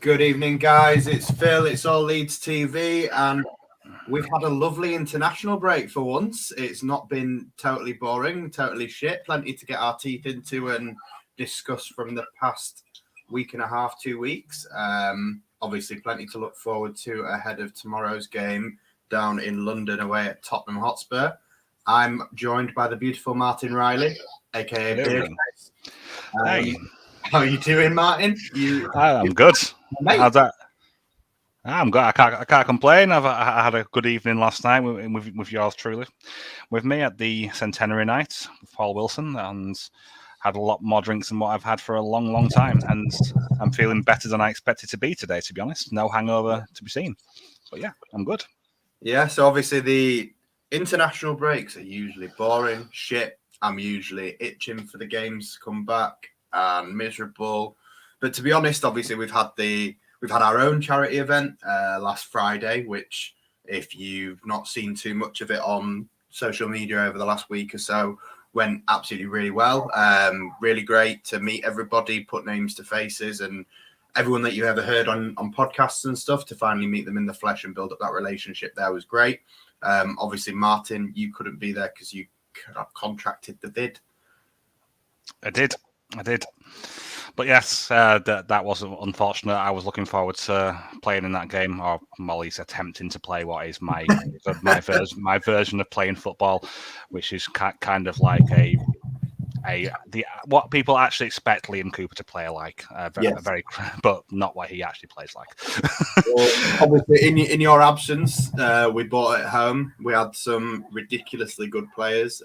Good evening, guys. It's Phil. It's All Leeds TV, and we've had a lovely international break for once. It's not been totally boring, totally shit. Plenty to get our teeth into and discuss from the past week and a half, 2 weeks. Obviously, plenty to look forward to ahead of tomorrow's game down in London away at Tottenham Hotspur. I'm joined by the beautiful Martin Riley, aka Beard. Hey. How are you doing, Martin? I'm good. How's that? I'm good. I can't complain. I had a good evening last night with yours truly, with me at the centenary night with Paul Wilson, and had a lot more drinks than what I've had for a long time, and I'm feeling better than I expected to be today. To be honest, no hangover to be seen. But yeah, I'm good. Yeah. So obviously the international breaks are usually boring, shit. I'm usually itching for the games to come back and miserable. But to be honest, obviously we've had our own charity event last Friday, which if you've not seen too much of it on social media over the last week or so, went absolutely really well. Really great to meet everybody, put names to faces, and everyone that you ever heard on podcasts and stuff, to finally meet them in the flesh and build up that relationship there was great. Obviously, Martin, you couldn't be there because you contracted the vid. I did. But yes, that was unfortunate. I was looking forward to playing in that game, or Molly's attempting to play what is my version of playing football, which is kind of like what people actually expect Liam Cooper to play like, but not what he actually plays like. Well, obviously, in your absence, we bought it home. We had some ridiculously good players.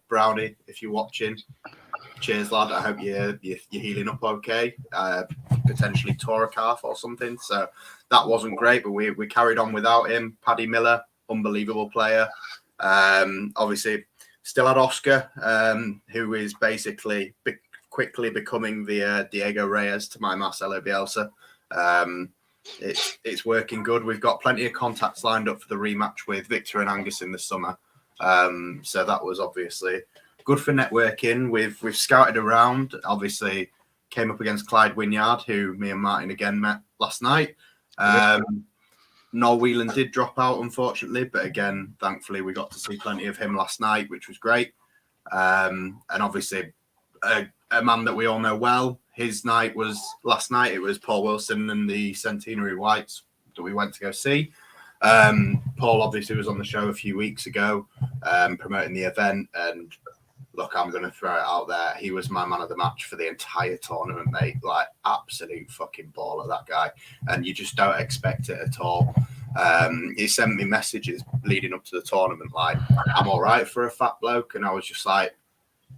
Brownie, if you're watching, cheers, lad. I hope you're healing up okay. Potentially tore a calf or something. So that wasn't great, but we carried on without him. Paddy Miller, unbelievable player. Obviously, still had Oscar, who is basically quickly becoming the Diego Reyes to my Marcelo Bielsa. It's working good. We've got plenty of contacts lined up for the rematch with Victor and Angus in the summer. So that was obviously good for networking. We've scouted around. Obviously, came up against Clyde Wynyard, who me and Martin again met last night. Noel Whelan did drop out, unfortunately, but again, thankfully, we got to see plenty of him last night, which was great. And obviously, a man that we all know well, his night was last night. It was Paul Wilson and the Centenary Whites that we went to go see. Paul obviously was on the show a few weeks ago, promoting the event, and look, I'm going to throw it out there. He was my man of the match for the entire tournament, mate. Like, absolute fucking baller, that guy. And you just don't expect it at all. He sent me messages leading up to the tournament, like, I'm all right for a fat bloke. And I was just like,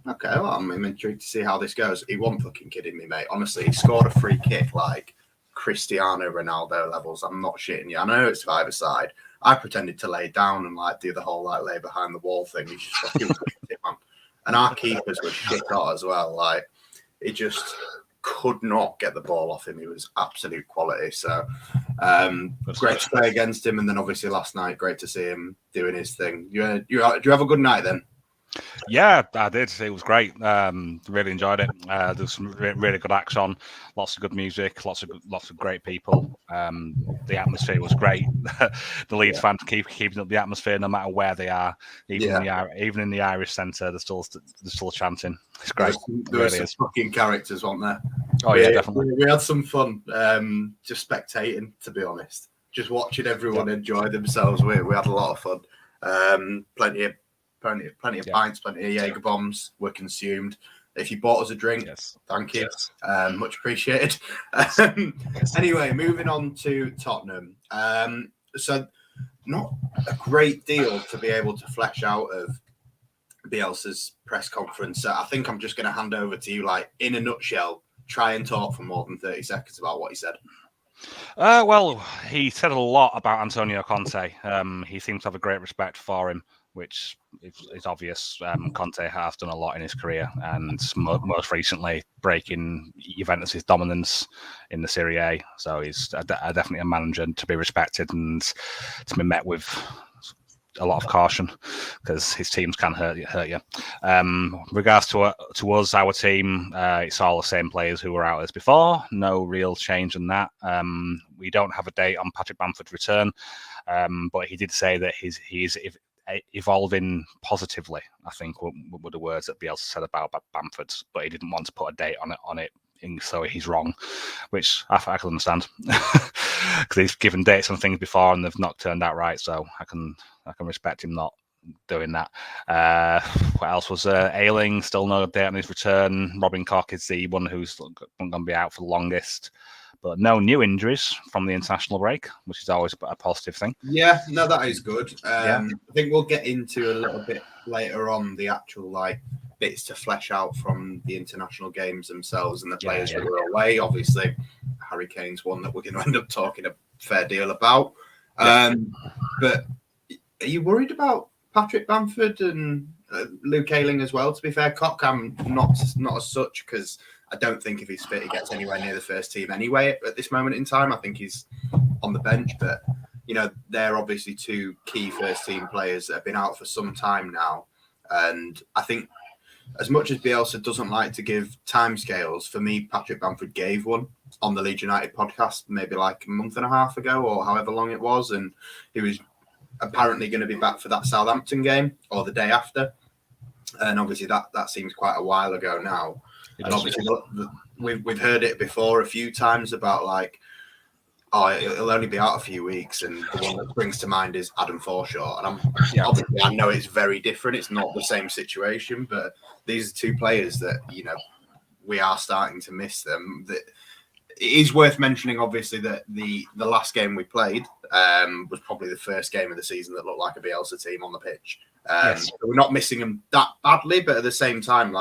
okay, well, I'm intrigued to see how this goes. He wasn't fucking kidding me, mate. Honestly, he scored a free kick like Cristiano Ronaldo levels. I'm not shitting you. I know it's five-a-side. I pretended to lay down and like do the whole like lay behind the wall thing. He's just fucking it, man. And our keepers were shit hot as well. Like, he just could not get the ball off him. He was absolute quality. So, great to play against him. And then obviously last night, great to see him doing his thing. Do you have a good night then? Yeah, I did. It was great. Really enjoyed it. There's some really good acts on, lots of good music, lots of great people. The atmosphere was great. The Leeds fans keeping up the atmosphere no matter where they are. Even in the Irish Centre, they're still chanting. It's great. There were some fucking characters, weren't there? Oh yeah, definitely. We had some fun. Just spectating, to be honest. Just watching everyone enjoy themselves. We had a lot of fun. Plenty of pints, plenty of Jaeger bombs were consumed. If you bought us a drink, thank you. Much appreciated. Anyway, moving on to Tottenham. So not a great deal to be able to flesh out of Bielsa's press conference. I think I'm just going to hand over to you, like, in a nutshell, try and talk for more than 30 seconds about what he said. Well, he said a lot about Antonio Conte. He seems to have a great respect for him, which is obvious. Conte has done a lot in his career, and most recently breaking Juventus' dominance in the Serie A. So he's definitely a manager to be respected and to be met with a lot of caution because his teams can hurt you. Regards to us, our team, it's all the same players who were out as before. No real change in that. We don't have a date on Patrick Bamford's return, but he did say that he's evolving positively, I think were the words that Bielsa said about Bamford, but he didn't want to put a date on it. So he's wrong, which I can understand because he's given dates on things before and they've not turned out right. So I can respect him not doing that. What else was there? Ayling, still no date on his return. Robin Koch is the one who's going to be out for the longest. But no new injuries from the international break, which is always a positive thing. Yeah, no, that is good. I think we'll get into a little bit later on the actual bits to flesh out from the international games themselves and the players that were away. Obviously, Harry Kane's one that we're going to end up talking a fair deal about. But are you worried about Patrick Bamford and Luke Ayling as well? To be fair, Koch, I'm not as such because I don't think if he's fit, he gets anywhere near the first team anyway at this moment in time. I think he's on the bench, but they're obviously two key first team players that have been out for some time now. And I think as much as Bielsa doesn't like to give timescales, for me, Patrick Bamford gave one on the Leeds United podcast maybe like a month and a half ago or however long it was. And he was apparently going to be back for that Southampton game or the day after. And obviously that seems quite a while ago now. And obviously we've heard it before a few times about it'll only be out a few weeks, and the one that springs to mind is Adam Forshaw. And obviously I know it's very different. It's not the same situation, but these are two players that we are starting to miss them. That it is worth mentioning, obviously, that the last game we played was probably the first game of the season that looked like a Bielsa team on the pitch. So we're not missing them that badly, but at the same time,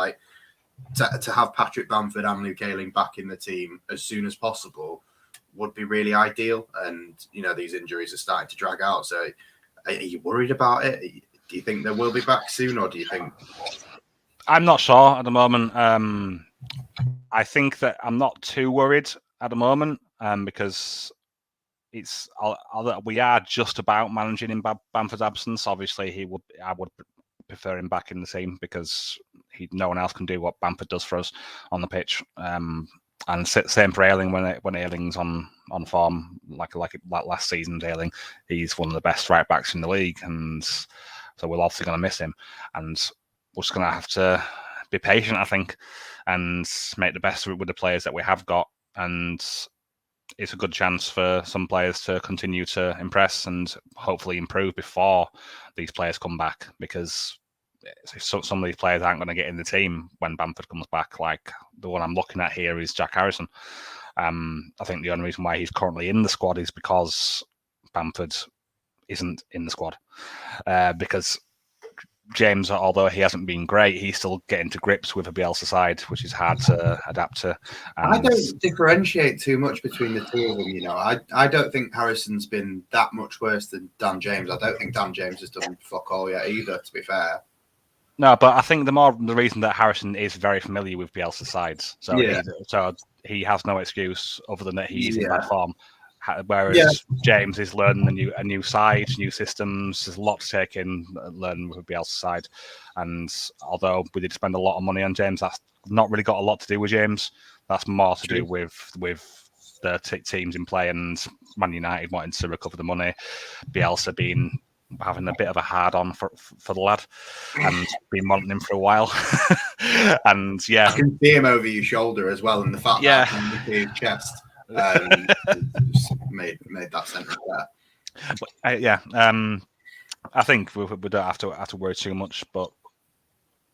to have Patrick Bamford and Luke Ayling back in the team as soon as possible would be really ideal. And these injuries are starting to drag out. So are you worried about it? Do you think they will be back soon, or do you think? I'm not sure at the moment. I think that I'm not too worried at the moment because we are just about managing in Bamford's absence. Obviously, I would prefer him back in the team because no one else can do what Bamford does for us on the pitch. And same for Ayling when Ayling's on form, like last season's Ayling, he's one of the best right backs in the league, and so we're obviously going to miss him, and we're just going to have to be patient, I think, and make the best of it with the players that we have got. And it's a good chance for some players to continue to impress and hopefully improve before these players come back, because some of these players aren't going to get in the team when Bamford comes back. Like the one I'm looking at here is Jack Harrison. I think the only reason why he's currently in the squad is because Bamford isn't in the squad. Because James, although he hasn't been great, he's still getting to grips with a Bielsa side, which is hard to adapt to. And I don't differentiate too much between the two of them. I don't think Harrison's been that much worse than Dan James. I don't think Dan James has done fuck all yet either, to be fair. No, but I think the reason that Harrison is very familiar with Bielsa's sides, so he has no excuse other than that he's in bad form. Whereas James is learning a new side, new systems. There's a lot to take in, learning with Bielsa's side. And although we did spend a lot of money on James, that's not really got a lot to do with James. That's more to do with the teams in play and Man United wanting to recover the money. Bielsa having a bit of a hard on for the lad and been wanting him for a while. And I can see him over your shoulder as well, and the fact that he his chest made that sentence there. I think we don't have to worry too much, but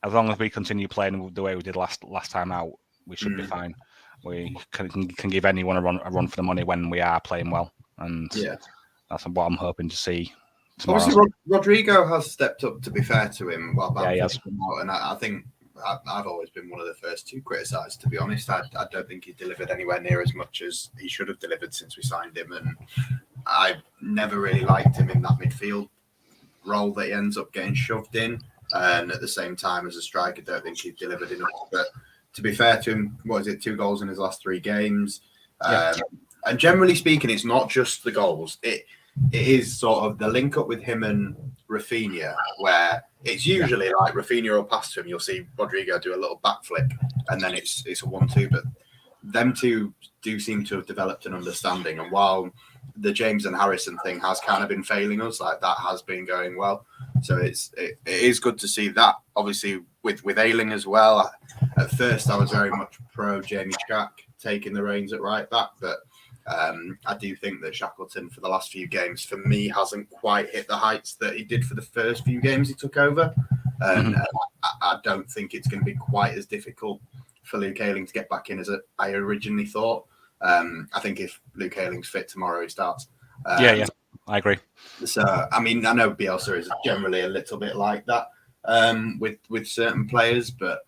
as long as we continue playing the way we did last time out, we should be fine. We can give anyone a run for the money when we are playing well, and that's what I'm hoping to see tomorrow. Obviously, Rodrigo has stepped up, to be fair to him, while Bamford's come out, and I think I've always been one of the first to criticise, to be honest. I don't think he delivered anywhere near as much as he should have delivered since we signed him, and I never really liked him in that midfield role that he ends up getting shoved in, and at the same time as a striker, I don't think he delivered enough. But to be fair to him, 2 goals in his last 3 games? And generally speaking, it's not just the goals. it is sort of the link up with him and Rafinha, where it's usually like Rafinha will pass to him, you'll see Rodrigo do a little backflip, and then it's a 1-2. But them two do seem to have developed an understanding. And while the James and Harrison thing has kind of been failing us, like that has been going well. So it is good to see that. Obviously, with Ayling as well. At first, I was very much pro 𝐁𝐋𝐀𝐂𝐊 taking the reins at right back, but I do think that Shackleton for the last few games, for me, hasn't quite hit the heights that he did for the first few games he took over. And I don't think it's going to be quite as difficult for Luke Ayling to get back in as I originally thought. I think if Luke Ayling's fit tomorrow, he starts. Yeah, I agree. So, I mean, I know Bielsa is generally a little bit like that with certain players, but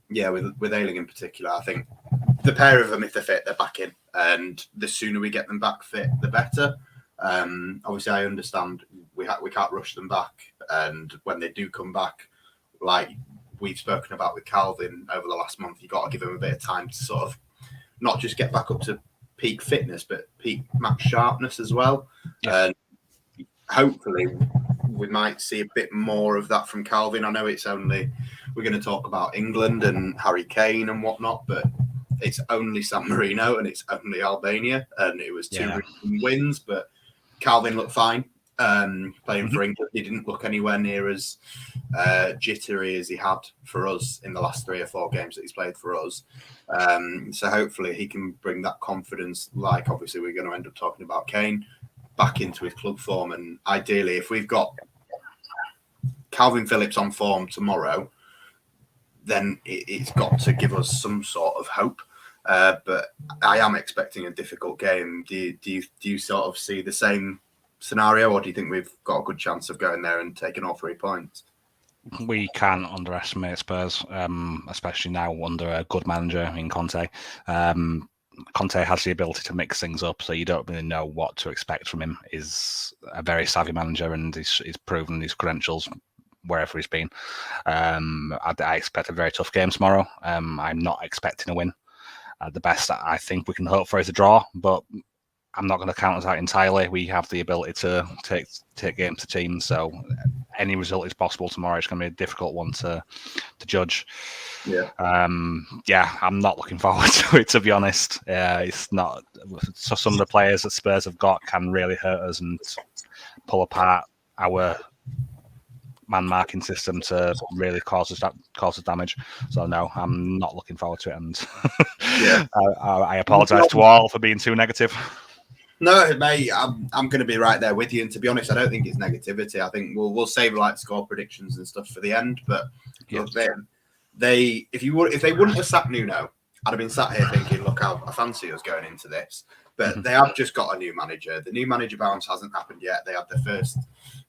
yeah, with Ayling in particular, I think the pair of them, if they're fit, they're back in, and the sooner we get them back fit, the better. Obviously, I understand we can't rush them back, and when they do come back, like we've spoken about with Calvin over the last month, you got to give him a bit of time to sort of not just get back up to peak fitness, but peak match sharpness as well. Yeah. And hopefully we might see a bit more of that from Calvin. I know we're going to talk about England and Harry Kane and whatnot, but it's only San Marino and it's only Albania, and it was two wins, but Calvin looked fine. Playing for England, he didn't look anywhere near as jittery as he had for us in the last 3 or 4 games that he's played for us. So hopefully he can bring that confidence, like obviously we're going to end up talking about Kane, back into his club form. And ideally, if we've got Calvin Phillips on form tomorrow, then it's got to give us some sort of hope. But I am expecting a difficult game. Do you sort of see the same scenario, or do you think we've got a good chance of going there and taking all 3 points? We can't underestimate Spurs, especially now under a good manager in Conte. Conte has the ability to mix things up, so you don't really know what to expect from him. He's a very savvy manager, and he's proven his credentials wherever he's been. I expect a very tough game tomorrow. I'm not expecting a win. The best I think we can hope for is a draw, but I'm not going to count us out entirely. We have the ability to take games to teams, so any result is possible tomorrow. It's going to be a difficult one to judge. Yeah, I'm not looking forward to it, to be honest. It's not. So some of the players that Spurs have got can really hurt us and pull apart our man marking system to really cause us damage. So no, I'm not looking forward to it, and I apologise to all for being too negative. No, mate, I'm going to be right there with you. And to be honest, I don't think it's negativity. I think we'll save like score predictions and stuff for the end. But look, if they wouldn't have sacked Nuno, I'd have been sat here thinking, look, I fancy us going into this. But they have just got a new manager. The new manager bounce hasn't happened yet. They had their first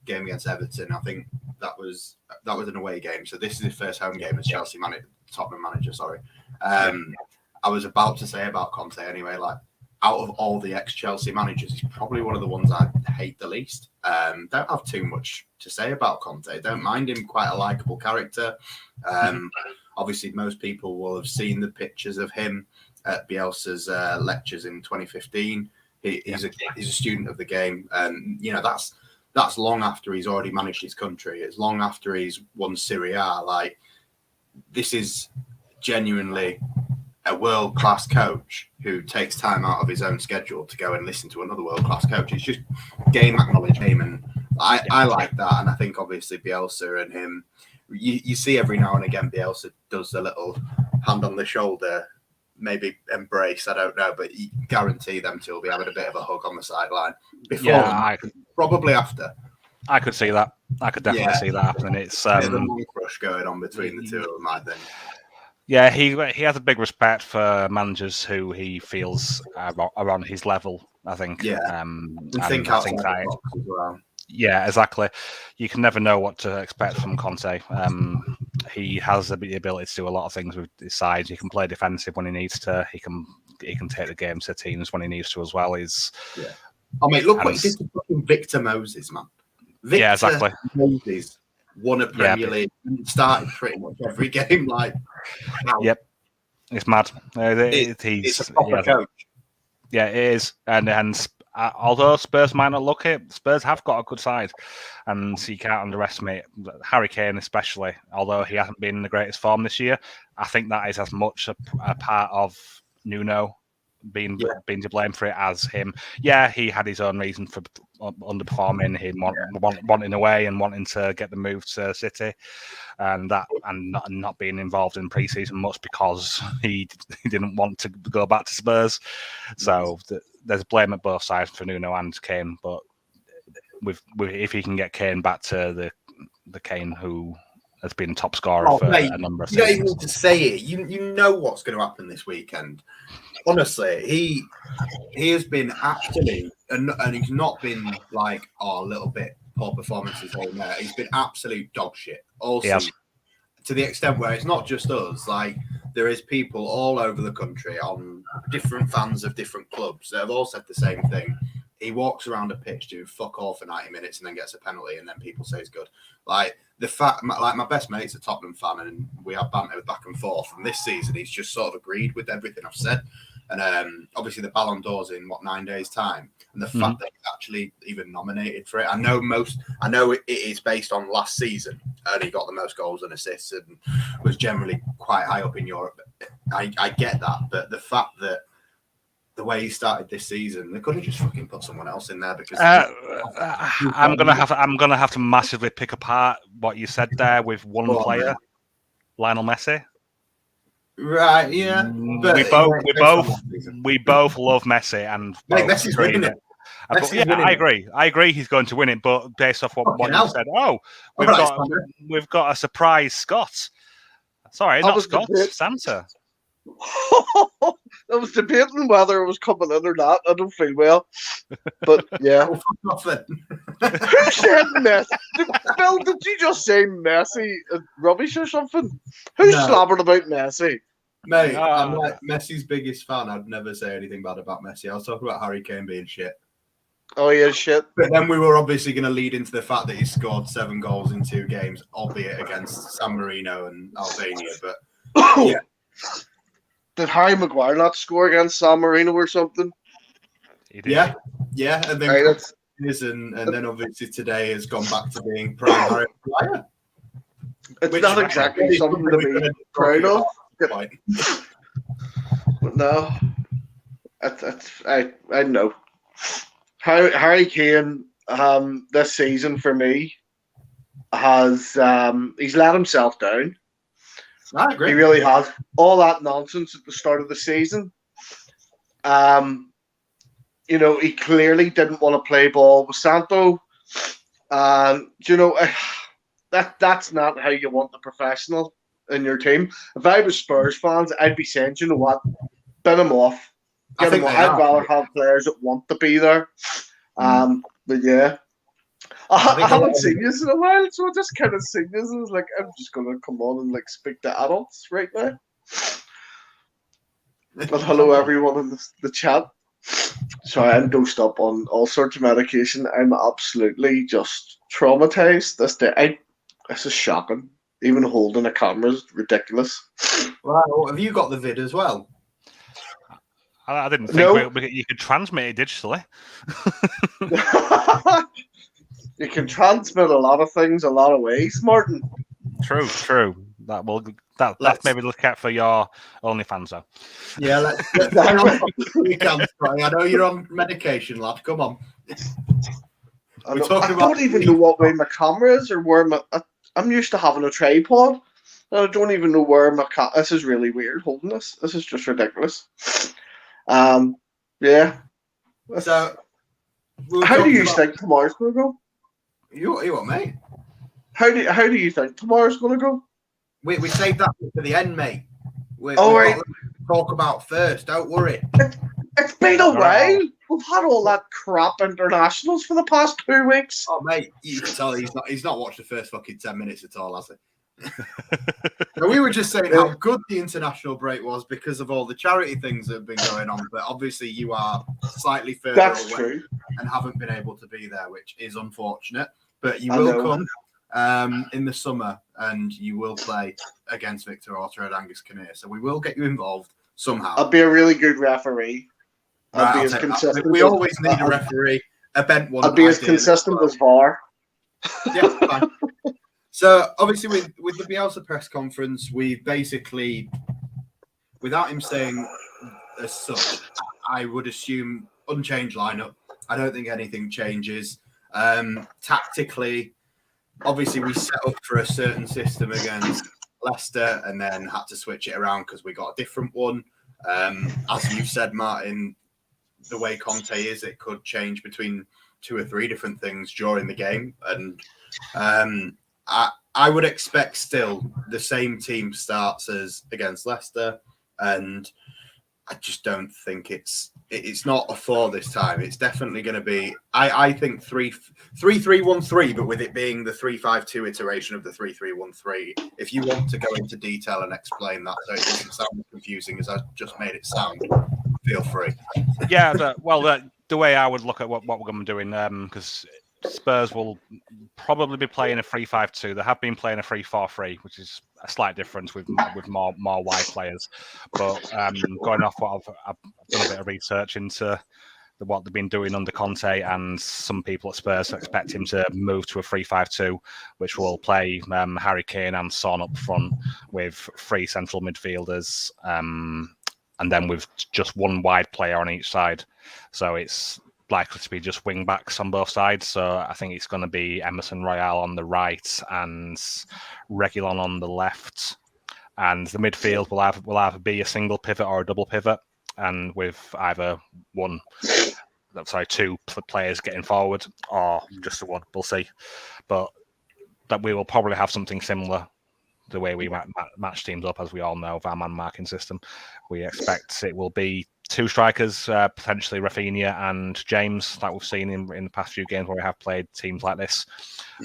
game against Everton. I think that was an away game. So this is his first home game as Tottenham manager. Sorry. I was about to say about Conte anyway, like, out of all the ex-Chelsea managers, he's probably one of the ones I hate the least. Don't have too much to say about Conte. Don't mind him, quite a likeable character. Obviously, most people will have seen the pictures of him at Bielsa's lectures in 2015. He's a student of the game. That's long after he's already managed his country. It's long after he's won Serie A. Like, this is genuinely a world-class coach who takes time out of his own schedule to go and listen to another world-class coach. It's just game acknowledged game, and I like that. And I think obviously Bielsa and him, you see every now and again Bielsa does a little hand on the shoulder, maybe embrace, I don't know, but you guarantee them two will be having a bit of a hug on the sideline before, probably after. I could see that. I could definitely see that happening. It's there's a man crush going on between the two of them, I think. Yeah, he has a big respect for managers who he feels are on his level, I think. Yeah, I think outside the box as well. Yeah, exactly. You can never know what to expect from Conte. He has the ability to do a lot of things with his side. He can play defensive when he needs to. He can take the game to teams when he needs to as well. I mean, look what he did to fucking Victor Moses, man. Victor exactly. Moses won a Premier League and started pretty much every game. Like, wow. Yep, it's mad. It's a proper coach. Yeah, it is, and although Spurs might not look it, Spurs have got a good side, and so you can't underestimate Harry Kane, especially. Although he hasn't been in the greatest form this year, I think that is as much a part of Nuno being to blame for it as him. Yeah, he had his own reason for underperforming, him wanting away and wanting to get the move to City, and not being involved in pre-season much because he didn't want to go back to Spurs. So there's blame at both sides for Nuno and Kane. But if he can get Kane back to the Kane who has been top scorer for a number of seasons. You don't even need to say it. You know what's going to happen this weekend. Honestly, he has been actually, and he's not been like a little bit poor performances here and there. He's been absolute dog shit all season, to the extent where it's not just us. Like there is people all over the country, on different fans of different clubs, that have all said the same thing. He walks around a pitch doing fuck all for 90 minutes and then gets a penalty, and then people say he's good. Like the fact, like my best mate's a Tottenham fan, and we have banter back and forth. And this season, he's just sort of agreed with everything I've said. And obviously, the Ballon d'Or's in 9 days' time, and the fact that he's actually even nominated for it. I know it is based on last season, and he got the most goals and assists, and was generally quite high up in Europe. I get that, but the fact that the way he started this season, they could have just fucking put someone else in there because I'm gonna have to massively pick apart what you said there with one player, Lionel Messi. Right, yeah. But we both love Messi, and Messi's winning it. I agree. He's going to win it, but based off what you said, we've got a surprise Scott. Sorry, not Scott, Santa. I was debating whether it was coming in or not. I don't feel well, but yeah. Who said Messi? Bill, did you just say Messi rubbish or something? Who's slobbering about Messi? Mate, I'm like Messi's biggest fan. I'd never say anything bad about Messi. I was talking about Harry Kane being shit. Oh, yeah, shit. But then we were obviously going to lead into the fact that he scored 7 goals in 2 games, albeit against San Marino and Albania. But yeah. Did Harry Maguire not score against San Marino or something? He did. Yeah. And then and then obviously today has gone back to being prime Harry Maguire. It's not exactly something to be proud of. But no, I know. Harry Kane this season for me has he's let himself down. I agree. He really has. All that nonsense at the start of the season. He clearly didn't want to play ball with Santo. That's not how you want the professional in your team. If I was Spurs fans, I'd be saying, you know what, bin him off. I'd rather have players that want to be there. But yeah. I haven't seen you in a while, so I just kind of seen this and was like, I'm just going to come on and speak to adults right now. But hello, everyone in the chat. Sorry, I'm dosed up on all sorts of medication. I'm absolutely just traumatized this day. This is shocking. Even holding a camera is ridiculous. Wow, have you got the vid as well? I didn't think you could transmit it digitally. You can transmit a lot of things a lot of ways, Martin. True. That's maybe look at for your OnlyFans though. Yeah, let's hang on. You can, I know you're on medication, lad. Come on. I don't even know what way my camera is or where I'm used to having a tripod. I don't even know where this is really weird holding this. This is just ridiculous. Yeah. So, how do you think tomorrow's going to go? You what, mate? How do you think tomorrow's going to go? We saved that for the end, mate. We've right. got to talk about first. Don't worry. It's been a while. We've had all that crap internationals for the past 2 weeks. Oh, mate, you can tell he's not watched the first fucking 10 minutes at all, has he? We were just saying how good the international break was because of all the charity things that have been going on. But obviously, you are slightly further away and haven't been able to be there, which is unfortunate. But you will come in the summer and you will play against Victor Orta and Angus Kinnear. So we will get you involved somehow. I'll be a really good referee. I'd be as consistent. We always need a referee, a bent one. I'd be as consistent as VAR. Yeah, fine. So obviously with the Bielsa press conference, we basically, without him saying as such, I would assume unchanged lineup. I don't think anything changes. Tactically, obviously we set up for a certain system against Leicester and then had to switch it around because we got a different one. As you said, Martin, the way Conte is, it could change between 2 or 3 different things during the game. And I would expect still the same team starts as against Leicester, and I just don't think it's not a 4 this time. It's definitely going to be, I think 3-3-1-3, but with it being the 3-5-2 iteration of the 3-3-1-3. If you want to go into detail and explain that so it doesn't sound as confusing as I just made it sound, feel free. Yeah, the way I would look at what we're going to be doing, because Spurs will probably be playing a 3-5-2. They have been playing a 3-4-3, which is a slight difference with more wide players. But going off what I've done a bit of research into what they've been doing under Conte, and some people at Spurs expect him to move to a 3-5-2, which will play Harry Kane and Son up front with 3 central midfielders, and then with just 1 wide player on each side. So it's likely to be just wing backs on both sides. So I think it's going to be Emerson Royale on the right and Reguilon on the left. And the midfield will either be a single pivot or a double pivot, and with either 2 players getting forward or just the 1. We'll see. But that we will probably have something similar the way we match teams up, as we all know, of our man marking system. We expect it will be 2 strikers, potentially Rafinha and James, like we've seen in the past few games where we have played teams like this,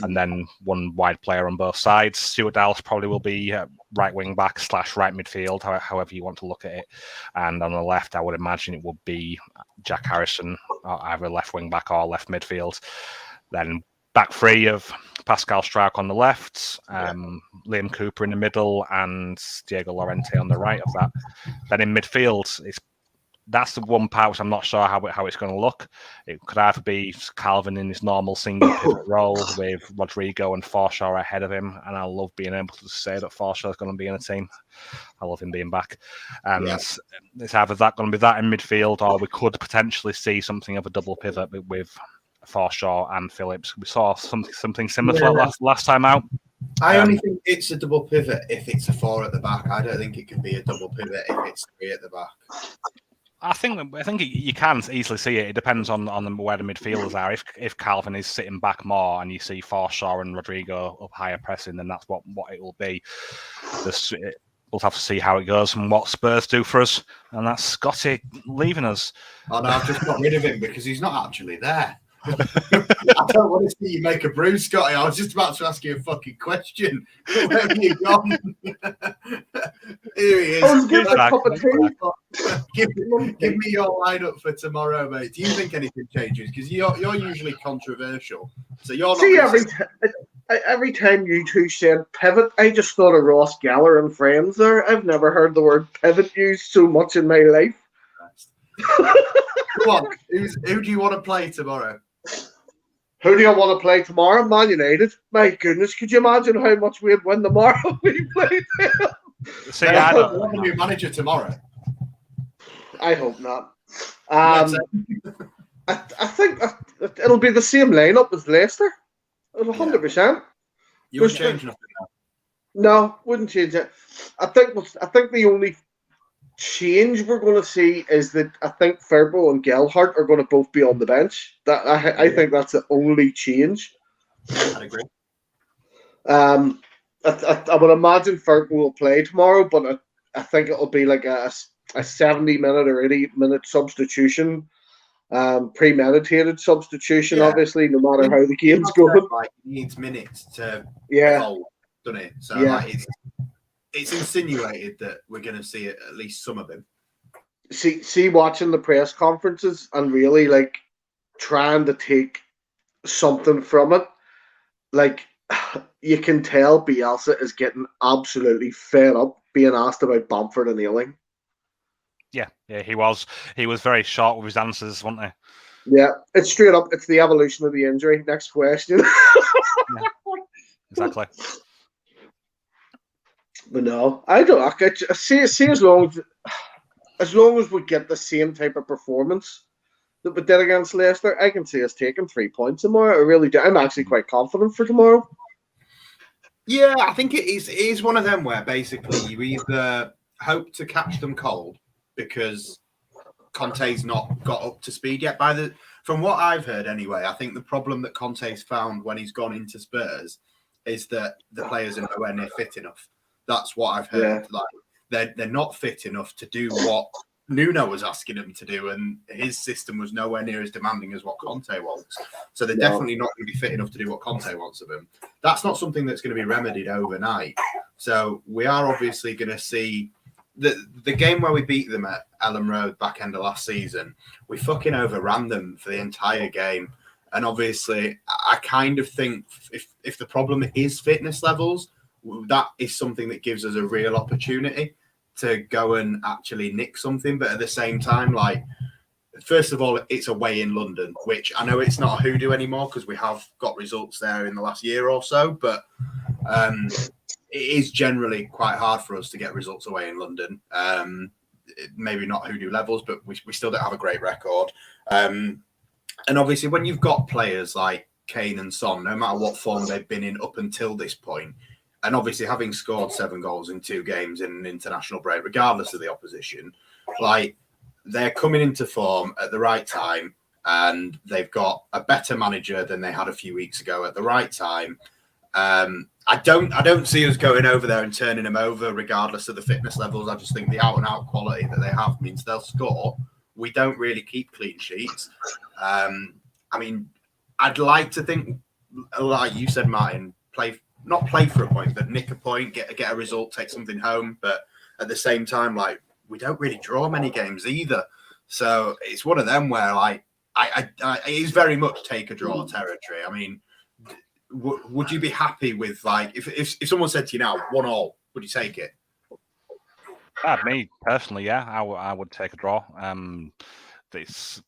and then 1 wide player on both sides. Stuart Dallas probably will be right wing back / right midfield, however you want to look at it. And on the left, I would imagine it would be Jack Harrison, either left wing back or left midfield. Then back 3 of Pascal Struijk on the left, Liam Cooper in the middle, and Diego Llorente on the right of that. Then in midfield, that's the one part which I'm not sure how it's going to look. It could either be Calvin in his normal single pivot role with Rodrigo and Forshaw ahead of him, and I love being able to say that Forshaw is going to be in a team. I love him being back. And it's either going to be that in midfield, or we could potentially see something of a double pivot with Forshaw and Phillips. We saw something similar to that last time out. I only think it's a double pivot if it's a 4 at the back. I don't think it can be a double pivot if it's 3 at the back. I think you can easily see it. It depends on where the midfielders are. If Calvin is sitting back more and you see Forshaw and Rodrigo up higher pressing, then that's what it will be. We'll have to see how it goes and what Spurs do for us. And that's Scotty leaving us. Oh no, I've just got rid of him because he's not actually there. I don't want to see you make a brew, Scotty. I was just about to ask you a fucking question. Where have you gone? Here he is. I was giving a cup of tea. Give me your lineup for tomorrow, mate. Do you think anything changes? Because you're usually controversial. So you're not. See, every time you 2 said pivot, I just thought of Ross Geller and Friends there. I've never heard the word pivot used so much in my life. Come on, who do you want to play tomorrow? Who do you want to play tomorrow? Man United. My goodness, could you imagine how much we'd win tomorrow if we played them? See, I don't want a new manager tomorrow. I hope not. I think it'll be the same lineup as Leicester. 100%. You wouldn't change nothing now? No, wouldn't change it. I think the only change we're going to see is that I think Firpo and Gelhardt are going to both be on the bench. I think that's the only change. I agree. I would imagine Firpo will play tomorrow, but I think it'll be like a 70-minute or 80-minute substitution, premeditated substitution. Obviously, no matter how the game's going. He needs minutes to evolve, doesn't it? So it's insinuated that we're going to see at least some of him. See, watching the press conferences and really like trying to take something from it, like you can tell Bielsa is getting absolutely fed up being asked about Bamford and Ayling. Yeah, he was. He was very short with his answers, wasn't he? Yeah, it's straight up. It's the evolution of the injury. Next question. Yeah, exactly. But no, I don't. I see as long as we get the same type of performance that we did against Leicester, I can see us taking 3 points tomorrow. I really do. I'm actually quite confident for tomorrow. Yeah, I think it is one of them where basically you either hope to catch them cold because Conte's not got up to speed yet. From what I've heard anyway, I think the problem that Conte's found when he's gone into Spurs is that the players are nowhere near fit enough. That's what I've heard. Yeah. Like they're not fit enough to do what Nuno was asking them to do, and his system was nowhere near as demanding as what Conte wants. So they're definitely not going to be fit enough to do what Conte wants of them. That's not something that's going to be remedied overnight. So we are obviously going to see the game where we beat them at Ellen Road back end of last season. We fucking overran them for the entire game. And obviously, I kind of think if the problem is fitness levels, that is something that gives us a real opportunity to go and actually nick something. But at the same time, like, first of all, it's away in London, which I know it's not a hoodoo anymore because we have got results there in the last year or so. But it is generally quite hard for us to get results away in London. Maybe not hoodoo levels, but we still don't have a great record. And obviously, when you've got players like Kane and Son, no matter what form they've been in up until this point, and obviously having scored 7 goals in 2 games in an international break, regardless of the opposition, like they're coming into form at the right time, and they've got a better manager than they had a few weeks ago at the right time. I don't see us going over there and turning them over, regardless of the fitness levels. I just think the out-and-out quality that they have means they'll score. We don't really keep clean sheets. I mean, I'd like to think, like you said, Martin, not play for a point, but nick a point, get a result, take something home. But at the same time, like, we don't really draw many games either. So it's one of them where, like, it is very much take a draw territory. I mean, would you be happy with, like, if someone said to you now 1-1, would you take it? Me personally, yeah, I would take a draw. It's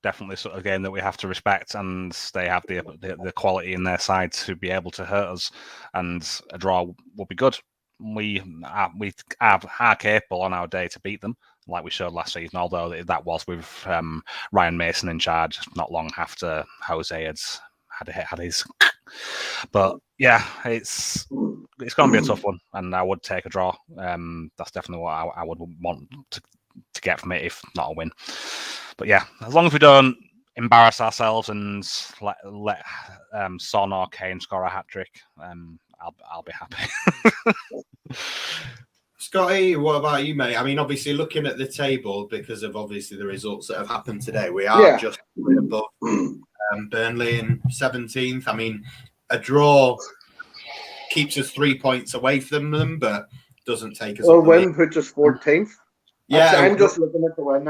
definitely sort of game that we have to respect, and they have the quality in their side to be able to hurt us, and a draw would be good. We are capable on our day to beat them, like we showed last season, although that was with Ryan Mason in charge not long after Jose had his. But yeah, it's going to be a tough one, and I would take a draw. That's definitely what I would want to get from it, if not a win. But yeah, as long as we don't embarrass ourselves and let Son or Kane score a hat-trick, I'll be happy. Scotty, what about you, mate? I mean, obviously, looking at the table, because of obviously the results that have happened today, we are just above Burnley in 17th. I mean, a draw keeps us 3 points away from them, but doesn't take us. A win puts us 14th. Yeah, I'm just looking at the win.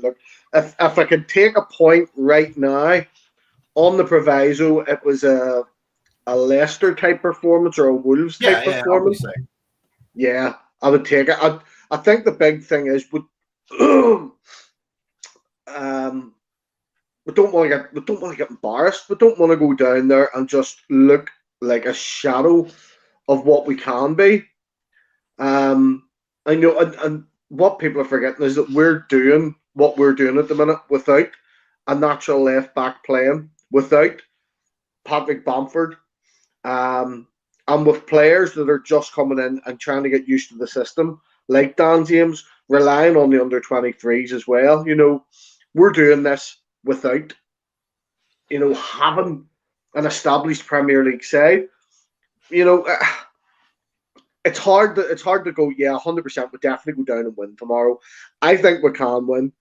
Look, if I could take a point right now on the proviso, it was a Leicester type performance or a Wolves type performance. Obviously. Yeah, I would take it. I think the big thing is we don't want to get embarrassed. We don't want to go down there and just look like a shadow of what we can be. I know, and what people are forgetting is that we're doing what we're doing at the minute without a natural left back playing, without Patrick Bamford, and with players that are just coming in and trying to get used to the system, like Dan James, relying on the under-23s as well. You know, we're doing this without, you know, having an established Premier League side. You know, it's hard to go, 100%, we definitely go down and win tomorrow. I think we can win.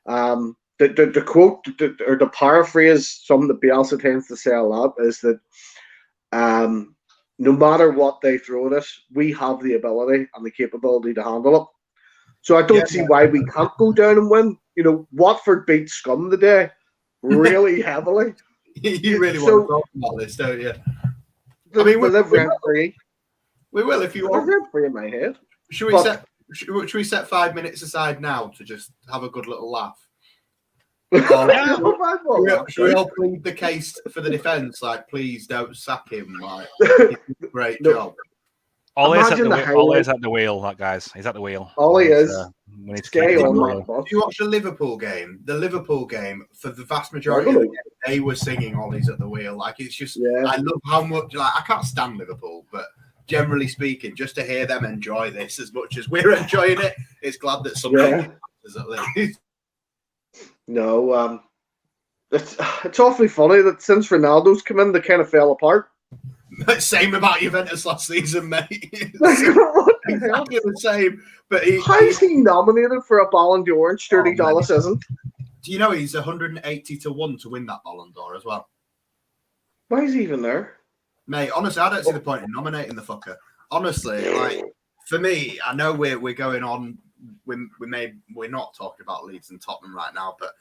The quote, or the paraphrase, something that Bielsa tends to say a lot, is that no matter what they throw at us, we have the ability and the capability to handle it. So I don't see why we can't go down and win. You know, Watford beat Scum today really heavily. You really want to talk about this, don't you? I mean, we live rent free. We will if you want. Rent free in my head. Should we Should we set 5 minutes aside now to just have a good little laugh? Should we all plead the case for the defence? Like, please don't sack him. Like, great job. Always at the wheel, that guy's. He's at the wheel. All he is. Do you watch the Liverpool game? The Liverpool game, for the vast majority of the game, they were singing Ollie's at the wheel. Like, it's just, I love how much, like, I can't stand Liverpool, but generally speaking, just to hear them enjoy this as much as we're enjoying it, it's glad that something is at least. No, it's awfully funny that since Ronaldo's come in, they kind of fell apart. Same about Juventus last season, mate. Exactly the same. But how is he nominated for a Ballon d'Or and Sturdy Dallas isn't? Do you know he's 180 to 1 to win that Ballon d'Or as well? Why is he even there? Mate, honestly, I don't see the point in nominating the fucker. Honestly, like, for me, I know we're going on. We're not talking about Leeds and Tottenham right now, but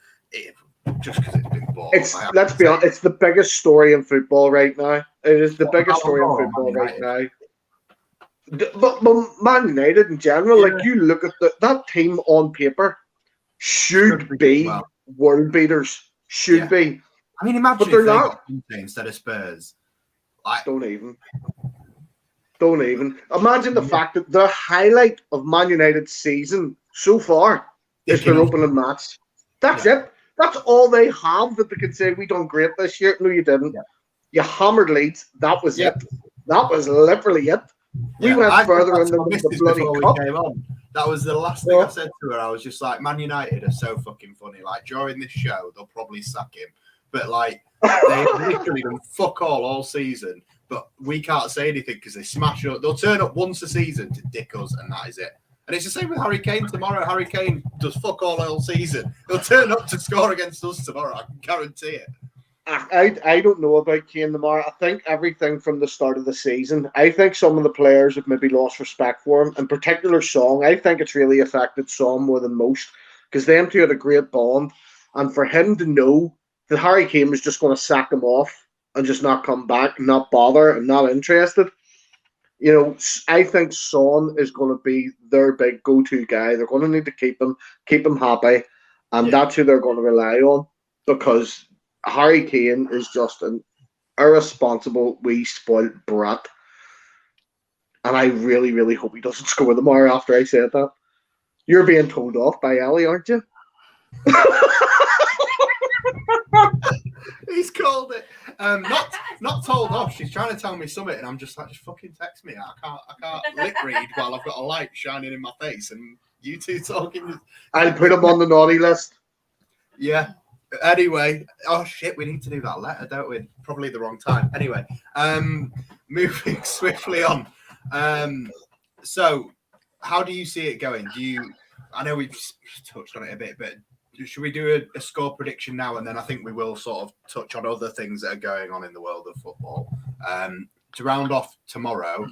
just because it's been bought. Let's be honest, it's the biggest story in football right now. It is the biggest story in football right now. But Man United in general, like, you look at that team on paper, should be world beaters. Should be. I mean, imagine if they got Conte instead of Spurs. Like, Don't even. Imagine the fact that the highlight of Man United's season so far is their opening match. That's it. That's all they have that they can say, we done great this year. No, you didn't. Yeah. You hammered Leeds. That was it. That was literally it. We went further in the bloody cup. That was the last thing I said to her. I was just like, Man United are so fucking funny. Like, during this show, they'll probably sack him. But, like, they've literally done fuck all season. But we can't say anything because they smash up. They'll turn up once a season to dick us, and that is it. And it's the same with Harry Kane tomorrow. Harry Kane does fuck all season. He'll turn up to score against us tomorrow. I can guarantee it. I don't know about Kane tomorrow. I think everything from the start of the season, I think some of the players have maybe lost respect for him. In particular, Son. I think it's really affected Son more than most because them two had a great bond. And for him to know that Harry Kane was just going to sack him off and just not come back, not bother, and not interested. You know, I think Son is going to be their big go-to guy. They're going to need to keep him happy, and that's who they're going to rely on because Harry Kane is just an irresponsible, wee spoiled brat. And I really, really hope he doesn't score tomorrow after I said that. You're being told off by Ellie, aren't you? He's called it. Not told off. She's trying to tell me something, and I'm just like, just fucking text me. I can't lip read while I've got a light shining in my face, and you two talking. I'll put him on the naughty list. Yeah. Anyway, oh shit, we need to do that letter, don't we? Probably the wrong time. Anyway, moving swiftly on. So, how do you see it going? I know we've touched on it a bit, but should we do a score prediction now, and then I think we will sort of touch on other things that are going on in the world of football. To round off tomorrow,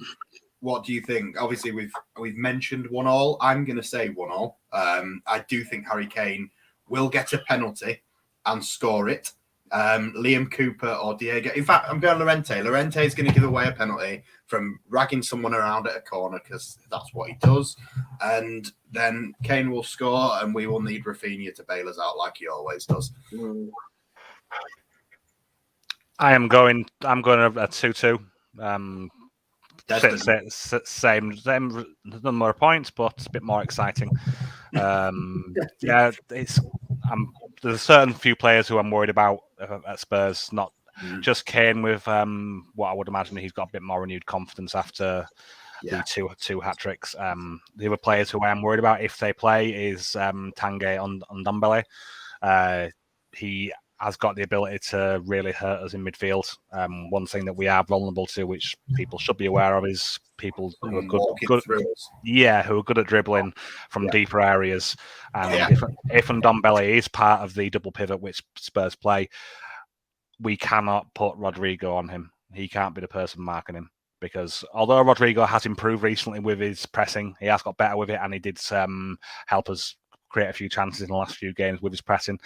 what do you think? Obviously, we've mentioned 1-1. I'm going to say 1-1. I do think Harry Kane will get a penalty and score it. Liam Cooper or Diego. In fact, I'm going Llorente. Llorente is going to give away a penalty from ragging someone around at a corner because that's what he does. And then Kane will score and we will need Rafinha to bail us out like he always does. I'm going a 2-2. Same number of points, but a bit more exciting. There's a certain few players who I'm worried about at Spurs, not just Kane with what I would imagine he's got a bit more renewed confidence after the two hat-tricks. The other players who I am worried about if they play is Tanguy on Ndombele. He has got the ability to really hurt us in midfield. One thing that we are vulnerable to, which people should be aware of, is people who are good who are good at dribbling from deeper areas. And if Ndombele is part of the double pivot which Spurs play, we cannot put Rodrigo on him. He can't be the person marking him. Because although Rodrigo has improved recently with his pressing, he has got better with it, and he did help us create a few chances in the last few games with his pressing.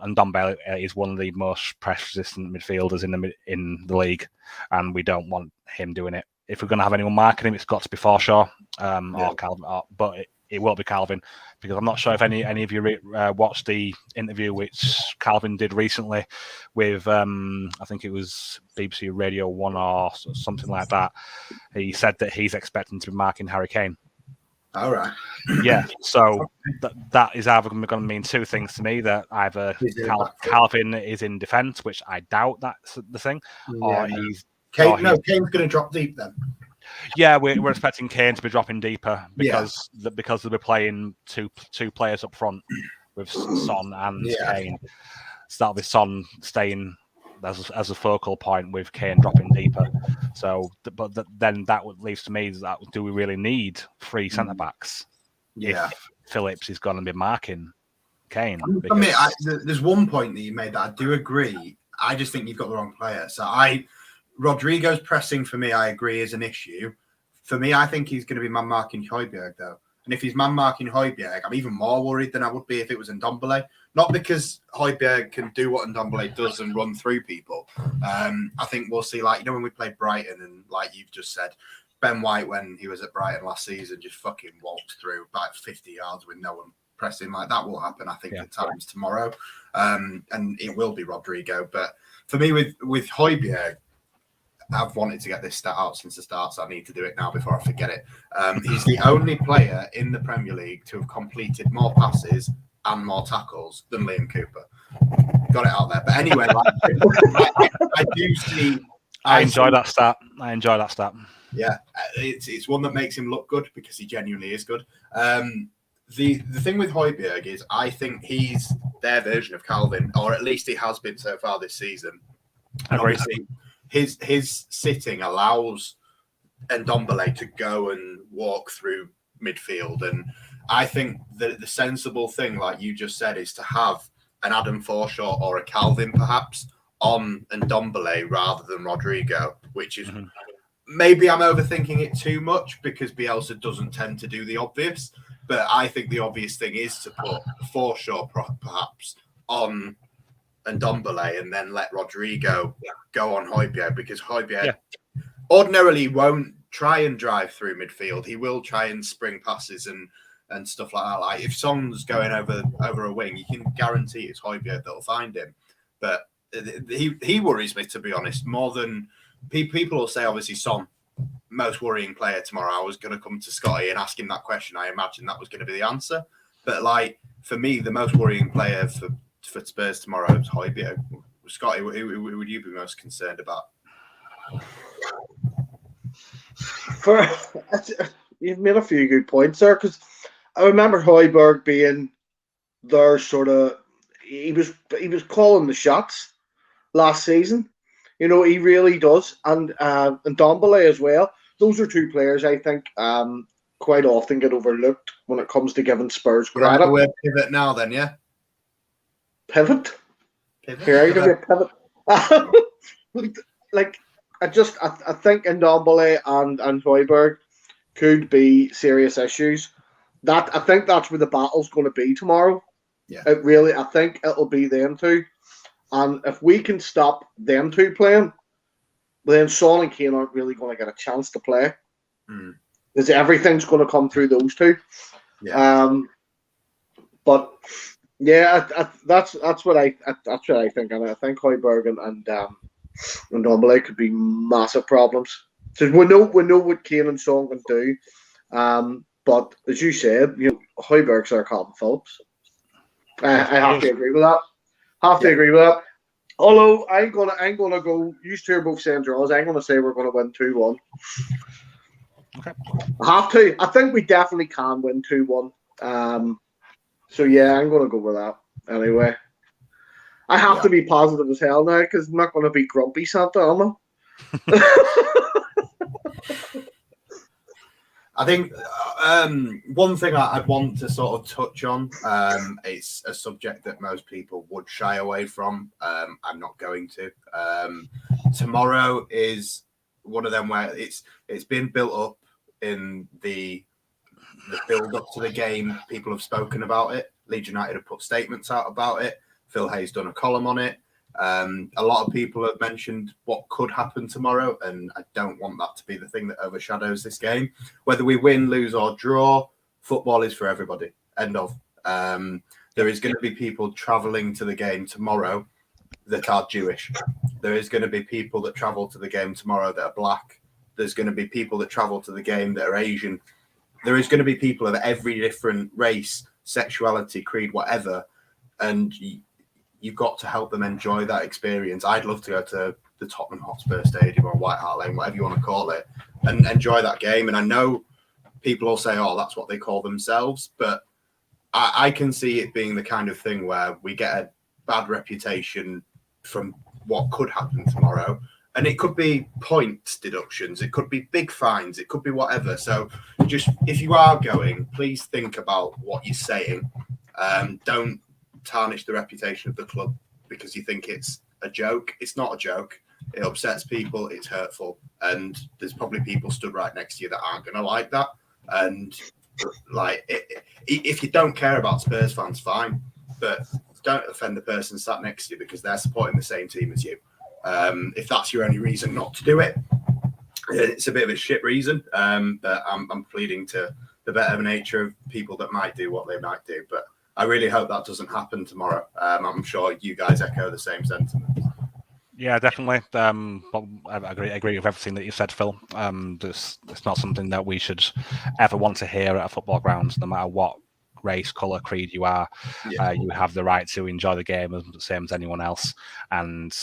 And Ndombele is one of the most press-resistant midfielders in the league, and we don't want him doing it. if we're going to have anyone marking him, it's got to be Forshaw or Calvin, but it won't be Calvin, because I'm not sure if any of you watched the interview which Calvin did recently with I think it was BBC Radio 1 or something like that. He said that he's expecting to be marking Harry Kane. All right. Yeah, so that is either going to mean two things to me: that either Calvin is in defence, which I doubt that's the thing, or he's Kane's going to drop deep then. Yeah, we're expecting Kane to be dropping deeper because they'll be playing two players up front with Son and Kane. So that'll be Son staying as a focal point with Kane dropping deeper. So, then that would leave to me that do we really need three centre backs? Yeah, if Phillips is going to be marking Kane. I mean, there's one point that you made that I do agree. I just think you've got the wrong player. So Rodrigo's pressing for me, I agree, is an issue. For me, I think he's going to be man marking Højbjerg though. And if he's man marking Højbjerg, I'm even more worried than I would be if it was Ndombele. Not because Højbjerg can do what Ndombele does and run through people. I think we'll see, like, when we played Brighton and, like you've just said, Ben White, when he was at Brighton last season, just fucking walked through about 50 yards with no one pressing. Like, that will happen, I think, at times tomorrow. And it will be Rodrigo. But for me, with Højbjerg, I've wanted to get this stat out since the start, so I need to do it now before I forget it. He's the only player in the Premier League to have completed more passes and more tackles than Liam Cooper. Got it out there. But anyway, I do see... I enjoy that stat. Yeah, it's one that makes him look good because he genuinely is good. The thing with Højbjerg is I think he's their version of Calvin, or at least he has been so far this season. And obviously, his sitting allows Ndombele to go and walk through midfield. And I think that the sensible thing, like you just said, is to have an Adam Forshaw or a Calvin perhaps on Ndombele rather than Rodrigo, which is maybe I'm overthinking it too much because Bielsa doesn't tend to do the obvious. But I think the obvious thing is to put Forshaw perhaps on Ndombele and then let Rodrigo go on Højbjerg, because Højbjerg ordinarily won't try and drive through midfield. He will try and spring passes and stuff like that. Like if Son's going over a wing, you can guarantee it's Højbjerg that'll find him. But he worries me, to be honest, more than people will say. Obviously, Son, most worrying player tomorrow. I was going to come to Scotty and ask him that question. I imagine that was going to be the answer. But like for me, the most worrying player for Spurs tomorrow is Højbjerg. Scotty, who would you be most concerned about? You've made a few good points there, because I remember Højbjerg being their sort of he was calling the shots last season. You know, he really does, and Ndombele as well. Those are two players I think quite often get overlooked when it comes to giving Spurs credit. We're pivot now, then, yeah. Pivot. Here, give me a pivot. Like I think Ndombele and Højbjerg could be serious issues. I think that's where the battle's going to be tomorrow. Yeah. I think it'll be them two. And if we can stop them two playing, then Son and Kane aren't really going to get a chance to play. Because everything's going to come through those two. Yeah. But yeah, that's what I think. And I think Højbjerg and Ndombele could be massive problems. So we know what Kane and Son can do. But as you said, Højbjerg's our Calvin Phillips. I have to agree with that. Agree with that. Although I'm gonna go. You two are both saying draws. I'm gonna say we're gonna win 2-1. Okay. I have to. I think we definitely can win 2-1. So yeah, I'm gonna go with that. Anyway, I have to be positive as hell now because I'm not gonna be grumpy Santa, am I? I think one thing I'd want to sort of touch on, it's a subject that most people would shy away from. I'm not going to. Tomorrow is one of them where it's been built up in the build up to the game. People have spoken about it. Leeds United have put statements out about it. Phil Hay's done a column on it. A lot of people have mentioned what could happen tomorrow, and I don't want that to be the thing that overshadows this game. Whether we win, lose, or draw, football is for everybody. End of. There is going to be people travelling to the game tomorrow that are Jewish. There is going to be people that travel to the game tomorrow that are black. There's going to be people that travel to the game that are Asian. There is going to be people of every different race, sexuality, creed, whatever. And you've got to help them enjoy that experience. I'd love to go to the Tottenham Hotspur Stadium or White Hart Lane, whatever you want to call it, and enjoy that game. And I know people will say, oh, that's what they call themselves. But I can see it being the kind of thing where we get a bad reputation from what could happen tomorrow. And it could be points deductions. It could be big fines. It could be whatever. So just if you are going, please think about what you're saying. Don't tarnish the reputation of the club because you think it's a joke. It's not a joke. It upsets people. It's hurtful. And there's probably people stood right next to you that aren't going to like that. And if you don't care about Spurs fans, fine. But don't offend the person sat next to you because they're supporting the same team as you. If that's your only reason not to do it, it's a bit of a shit reason. But I'm pleading to the better nature of people that might do what they might do. But I really hope that doesn't happen tomorrow. I'm sure you guys echo the same sentiment. Yeah, definitely. I agree with everything that you said, Phil. It's not something that we should ever want to hear at a football ground, no matter what race, colour, creed you are. Yeah. You have the right to enjoy the game as the same as anyone else, and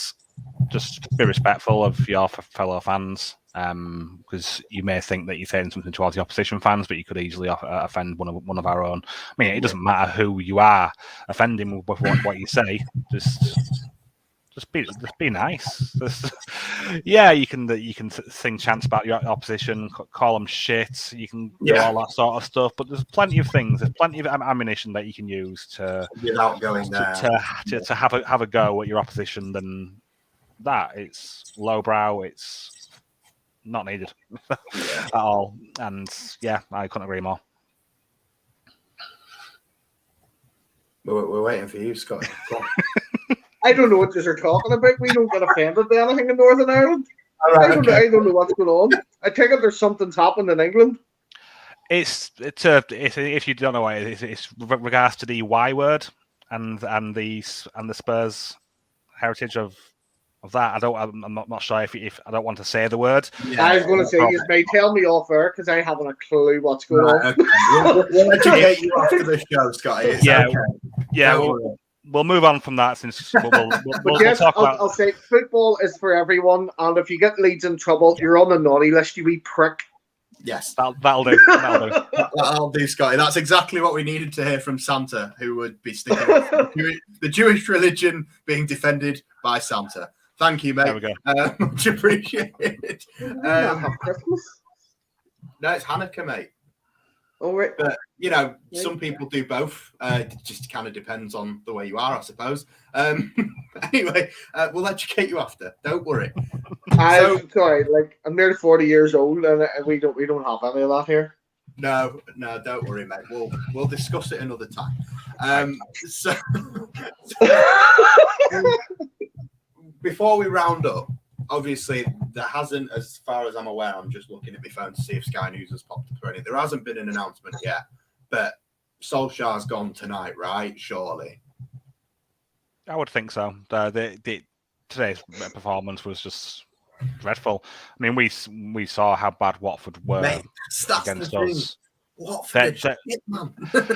just be respectful of your fellow fans. Because you may think that you're saying something towards the opposition fans, but you could easily offend one of our own. I mean, it doesn't matter who you are offending with what you say. Just be nice. Yeah, you can sing chants about your opposition, call them shit. You can do all that sort of stuff. But there's plenty of things. There's plenty of ammunition that you can use to without going there to have a go at your opposition. Than that, it's lowbrow. It's not needed at all. And yeah, I couldn't agree more. We're waiting for you, Scott. I don't know what you're talking about. We don't get offended by anything in Northern Ireland. Right, I don't know what's going on. I take it there's something's happened in England. It's if you don't know what it's regards to the Y word and the Spurs heritage of that. I'm not sure if I don't want to say the word. Yeah, I was going to say you may tell me off air because I haven't a clue what's going on. Okay. We'll educate you after the show, Scotty. It's okay. We'll move on from that since we'll yes, talk about. I'll say football is for everyone, and if you get Leeds in trouble, you're on the naughty list, you wee prick. Yes, that'll do. That'll do, Scotty. That's exactly what we needed to hear from Santa, who would be sticking up the Jewish religion being defended by Santa. Thank you, mate. There we go. Much appreciated. Christmas? No, it's Hanukkah, mate. Oh, right. But some people do both. It just kind of depends on the way you are, I suppose. Anyway, we'll educate you after. Don't worry. Sorry, I'm nearly 40 years old, and we don't have any of that here. No, don't worry, mate. We'll discuss it another time. So before we round up, obviously there hasn't, as far as I'm aware, I'm just looking at my phone to see if Sky News has popped up or anything. There hasn't been an announcement yet, but Solskjaer's gone tonight, right? Surely. I would think so. Today's performance was just dreadful. I mean, we saw how bad Watford were against us. Watford, man.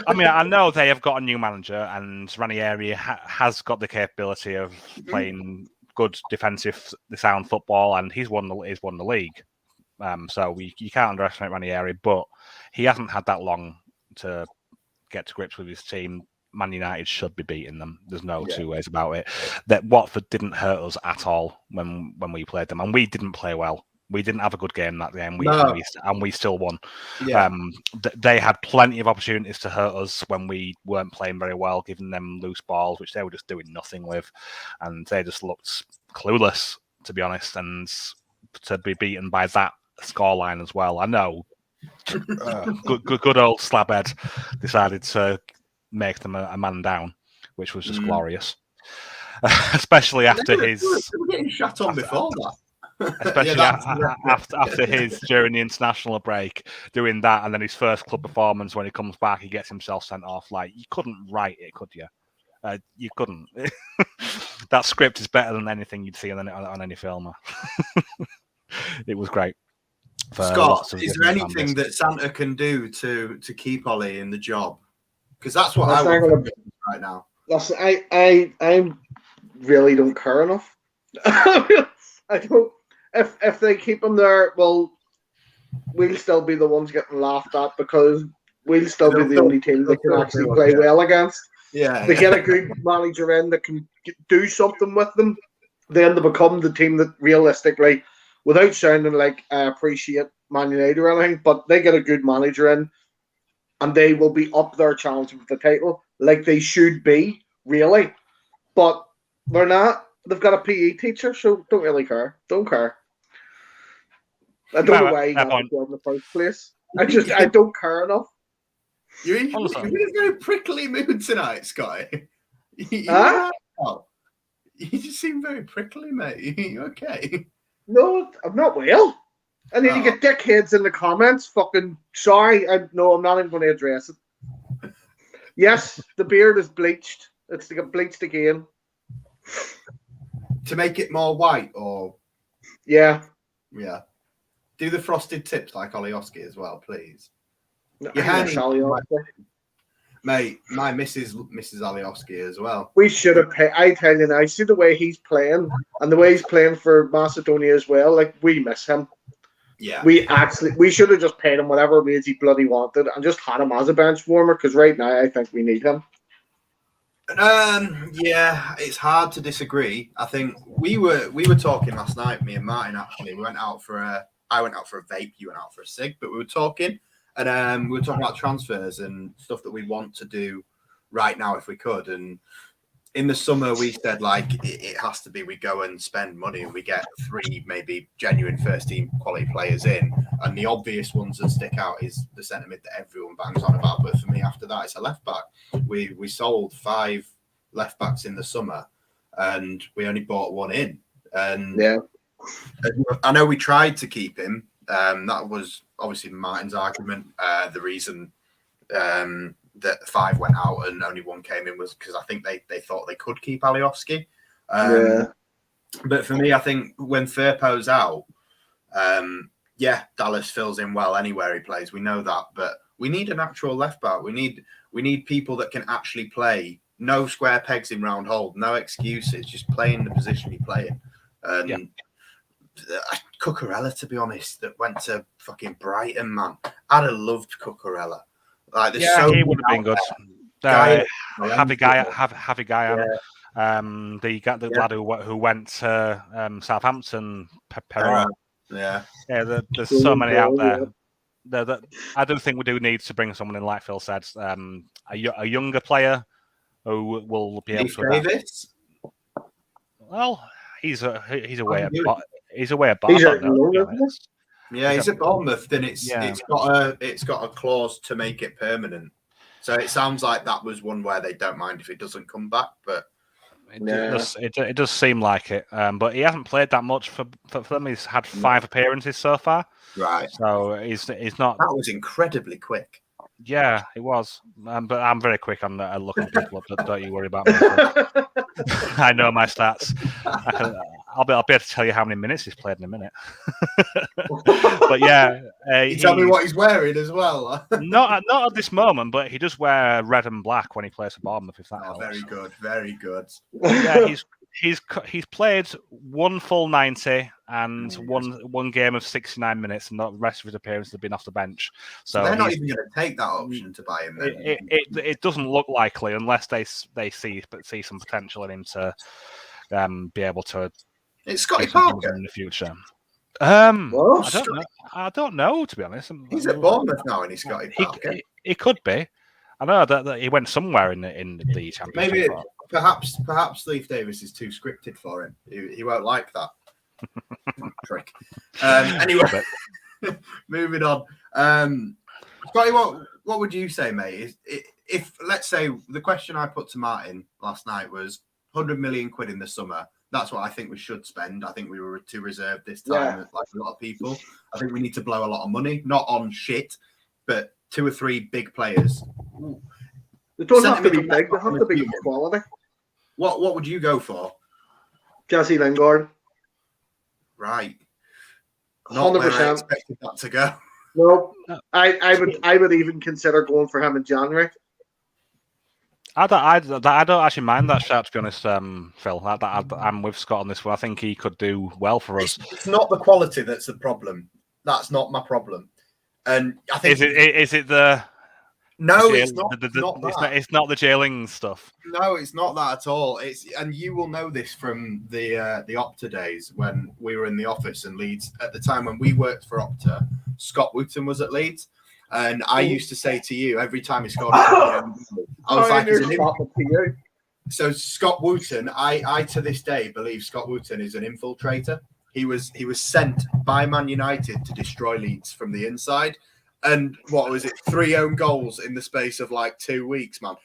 I mean, I know they have got a new manager, and Ranieri has got the capability of playing good defensive, sound football, and he's won the league. So you can't underestimate Ranieri, but he hasn't had that long to get to grips with his team. Man United should be beating them. There's no two ways about it. That Watford didn't hurt us at all when we played them, and we didn't play well. We didn't have a good game that game, and we still won. Yeah. They had plenty of opportunities to hurt us when we weren't playing very well, giving them loose balls, which they were just doing nothing with, and they just looked clueless, to be honest. And to be beaten by that scoreline as well, I know. Good old Slabhead decided to make them a man down, which was just glorious. especially after his. They were getting shut on before that. Especially after his during the international break, doing that, and then his first club performance when he comes back, he gets himself sent off. Like, you couldn't write it, could you? You couldn't. That script is better than anything you'd see on any film. It was great. Scott, is there anything that Santa can do to keep Ollie in the job? Because that's what I want right now. Listen, I really don't care enough. I don't. If they keep him there, well, we'll still be the ones getting laughed at because we'll still be the only team that can actually play well against. Yeah, they get a good manager in that can do something with them, then they become the team that realistically, without sounding like I appreciate Man United or anything, but they get a good manager in and they will be up there challenging for the title like they should be, really. But they're not. They've got a PE teacher, so don't really care. Don't care. I don't know why he got the job in the first place. I don't care enough. You're in a very prickly mood tonight, Scotty. You just seem very prickly, mate. You okay? No, I'm not well. And then you get dickheads in the comments. Fucking sorry. I'm not even going to address it. Yes, the beard is bleached. It's to get bleached again. To make it more white, or yeah. Do the frosted tips like 𝐂𝐃𝐄𝐄 as well, please. No, mate, my Mrs. 𝐂𝐃𝐄𝐄 as well. We should have paid. I tell you now, see the way he's playing and the way he's playing for Macedonia as well. Like, we miss him. Yeah, we should have just paid him whatever wage he bloody wanted and just had him as a bench warmer because right now I think we need him. Yeah, it's hard to disagree. I think we were talking last night, me and Martin. Actually, I went out for a vape. You went out for a cig, but we were talking, and we were talking about transfers and stuff that we want to do right now if we could. And in the summer, we said like it has to be we go and spend money and we get 3 maybe genuine first team quality players in. And the obvious ones that stick out is the centre mid that everyone bangs on about. But for me, after that, it's a left back. We sold 5 left backs in the summer, and we only bought 1 in. And yeah, I know we tried to keep him. That was obviously Martin's argument. The reason that 5 went out and only 1 came in was because I think they thought they could keep 𝐂𝐃𝐄𝐄. But for me, I think when Firpo's out, Dallas fills in well anywhere he plays. We know that, but we need an actual left back. We need people that can actually play. No square pegs in round hole. No excuses. Just play in the position you play in. And Cucurella, to be honest, that went to fucking Brighton, man. I'd have loved Cucurella. Like, he would have been good. Have a guy on. The lad who went to Southampton, Perra. There's so many out there. I do think we do need to bring someone in, like Phil said, a younger player who will be able to adapt. Well, he's away at Bournemouth. Yeah, he's at Bournemouth. Then it's got a clause to make it permanent. So it sounds like that was one where they don't mind if it doesn't come back, but it does seem like it. But he hasn't played that much for them. He's had 5 appearances so far. Right. So he's not. That was incredibly quick. Yeah, it was. But I'm very quick on looking people up. Don't you worry about me. I know my stats. I'll be able to tell you how many minutes he's played in a minute. But yeah, you tell me what he's wearing as well. not at this moment, but he does wear red and black when he plays for Bournemouth. If that helps. Very good. Yeah, he's played 1 full 90 and one game of 69 minutes, and the rest of his appearances have been off the bench. So they're not even going to take that option to buy him. It doesn't look likely unless they see some potential in him to be able to. It's Scotty Parker in the future. I don't know, to be honest. He's at Bournemouth now, and he's Scotty Parker. He could be. I know that he went somewhere in the championship. Maybe perhaps Leif Davis is too scripted for him. He won't like that. Trick. Anyway, moving on. Scotty, what would you say, mate? If let's say the question I put to Martin last night was 100 million quid in the summer. That's what I think we should spend. I think we were too reserved this time, like a lot of people. I think we need to blow a lot of money, not on shit, but 2 or 3 big players. They don't have to be big, they have to be quality. What would you go for? Jesse Lingard. Right. Not 100%. Where I expected that to go. No, I would even consider going for him in January. I don't actually mind that shout, to be honest, Phil. I'm with Scott on this one. I think he could do well for us. It's not the quality that's the problem. That's not my problem. And I think is it the no, the it's not. It's not the jailing stuff. No, it's not that at all. And you will know this from the Opta days when we were in the office in Leeds. At the time when we worked for Opta, Scott Wooten was at Leeds. And I used to say to you every time he scored, I was like, so Scott Wooten, I to this day believe Scott Wooten is an infiltrator. He was sent by Man United to destroy Leeds from the inside. And what was it? 3 own goals in the space of like 2 weeks, man.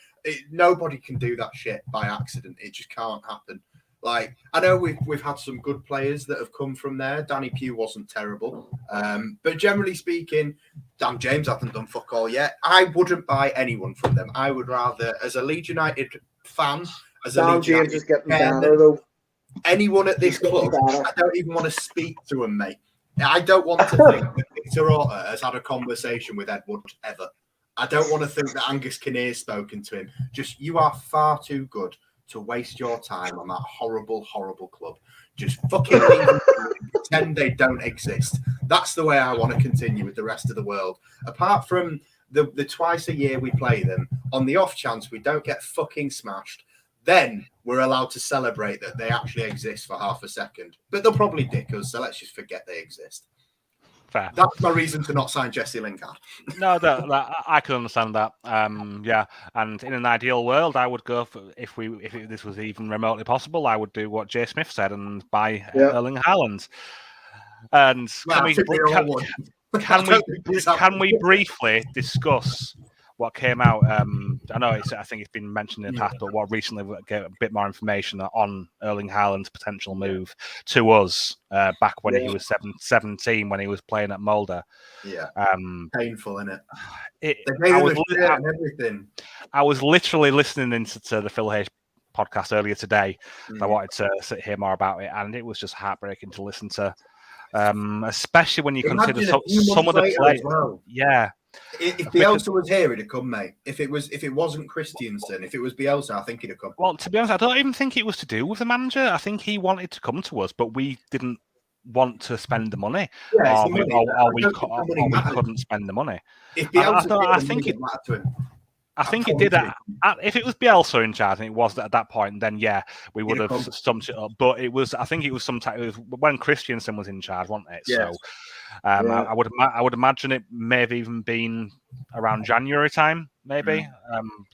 Nobody can do that shit by accident. It just can't happen. Like, I know we've had some good players that have come from there. Danny Pugh wasn't terrible. But generally speaking, Dan James hasn't done fuck all yet. I wouldn't buy anyone from them. I would rather, as a Leeds United fan, as a Leeds United is getting better, though. Anyone at this club, I don't even want to speak to him, mate. I don't want to think that Victor Orta has had a conversation with Ed Wood ever. I don't want to think that Angus Kinnear has spoken to him. Just, you are far too good to waste your time on that horrible, horrible club. Just fucking leave them, pretend they don't exist. That's the way I want to continue with the rest of the world. Apart from the twice a year we play them, on the off chance we don't get fucking smashed, then we're allowed to celebrate that they actually exist for half a second. But they'll probably dick us, so let's just forget they exist. Fair. That's my reason to not sign Jesse Lingard. No, that I can understand that. Yeah, and in an ideal world, I would go for if this was even remotely possible, I would do what Jay Smith said and buy Erling Haaland. And can we briefly discuss what came out? I know I think it's been mentioned in the past, but what recently we get a bit more information on Erling Haaland's potential move to us back when he was 17, when he was playing at Molde. Yeah, painful, isn't it? Everything. I was literally listening into the Phil H podcast earlier today. I wanted to hear more about it, and it was just heartbreaking to listen to, especially when you consider some of the players. Well. Yeah. If Bielsa was here, he'd have come, mate. If it wasn't Christiansen, if it was Bielsa, I think he'd have come. Well, to be honest, I don't even think it was to do with the manager. I think he wanted to come to us, but we didn't want to spend the money, or we couldn't spend the money. If Bielsa I think it mattered to him. I think it did. If it was Bielsa in charge, and it was at that point, then yeah, we would have stumped it up. But it was. I think it was when Christiansen was in charge, wasn't it? Yes. So. I would imagine it may have even been around January time, maybe.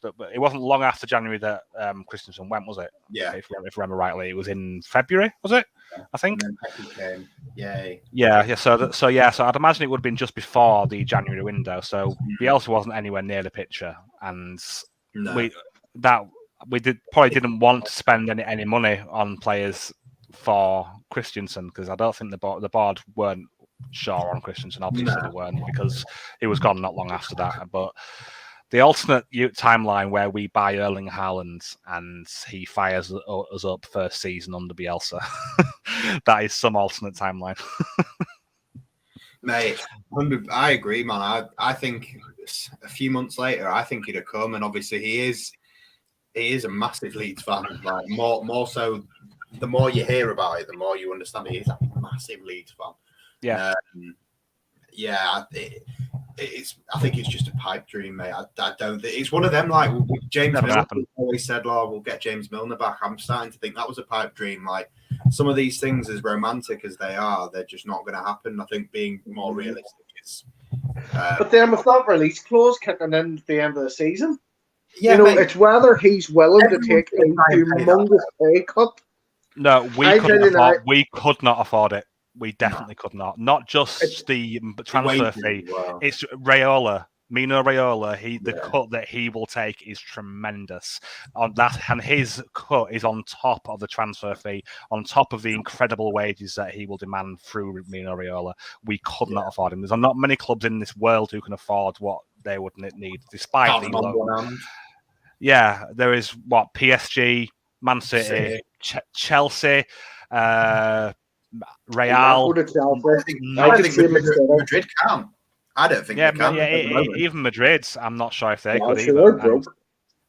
But it wasn't long after January that Christensen went, was it? Yeah. If I remember rightly, it was in February, was it? Yeah. I think. And then came. Yay. Yeah. So I'd imagine it would have been just before the January window. So Bielsa wasn't anywhere near the picture, and we probably didn't want to spend any money on players for Christensen, because I don't think the board weren't sure on Christensen. Obviously they weren't, because he was gone not long after that. But the alternate timeline where we buy Erling Haaland and he fires us up first season under Bielsa, that is some alternate timeline. Mate, I agree, man. I think a few months later, I think he'd have come, and obviously he is a massive Leeds fan. Like more so, the more you hear about it, the more you understand he is a massive Leeds fan. Yeah, I think it's just a pipe dream, mate. I don't. It's one of them. Like James Milner always said, "Oh, we'll get James Milner back." I'm starting to think that was a pipe dream. Like some of these things, as romantic as they are, they're just not going to happen. I think being more realistic is. But then with that release clause kicking in at the end of the season, yeah, it's whether he's willing to take a humongous pay cut. No, we could not afford it. We definitely could not. Not just the transfer fee. Wow. It's Raiola Mino Raiola, the cut that he will take is tremendous. On that, and his cut is on top of the transfer fee, on top of the incredible wages that he will demand through Mino Raiola. We could not afford him. There's not many clubs in this world who can afford what they would need, despite the low. Yeah, there is PSG, Man City, Chelsea, Real. I think Madrid can't. I don't think they can. Even Madrid, I'm not sure if they could either.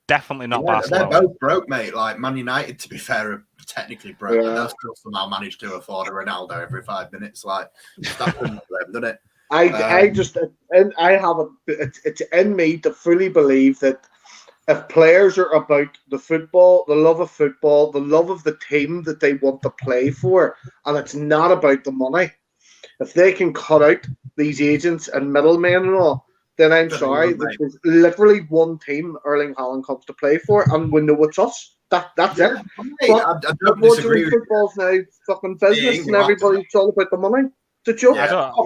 Definitely not Barcelona. They're both broke, mate. Like Man United, to be fair, are technically broke. Yeah. Those still somehow managed to afford a Ronaldo every 5 minutes. Like, that couldn't have done it. It's in me to fully believe that if players are about the football, the love of football, the love of the team that they want to play for, and it's not about the money, if they can cut out these agents and middlemen and all, then I'm sorry, there's literally one team Erling Haaland comes to play for, and we know it's us. That's it. Mate, I don't disagree with football's now fucking business, and everybody's all about the money. It's a joke.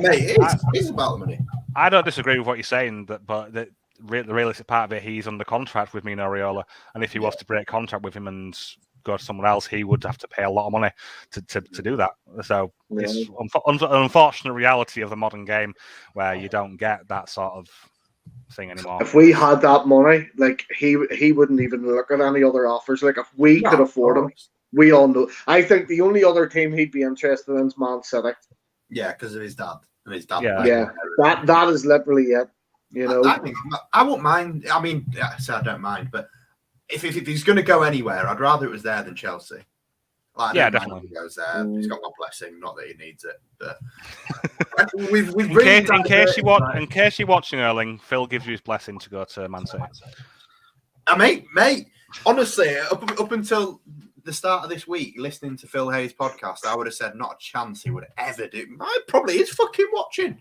Mate, it's about the money. I don't disagree with what you're saying, but the realistic part of it, he's under contract with Mino Raiola, and if he was to break contract with him and go to someone else, he would have to pay a lot of money to do that. So it's an unfortunate reality of the modern game where you don't get that sort of thing anymore. If we had that money, like he wouldn't even look at any other offers. Like if we could afford him, we all know. I think the only other team he'd be interested in is Man City. Yeah, because of his dad. And his dad. Yeah. That is literally it. You know, I won't mind. I mean, I don't mind, but if he's going to go anywhere, I'd rather it was there than Chelsea. Like, definitely. He goes there. He's got my blessing. Not that he needs it, but in case you're watching, Erling, Phil gives you his blessing to go to Man City. Mate. Honestly, up until the start of this week, listening to Phil Hayes' podcast, I would have said not a chance he would ever do. I probably is fucking watching.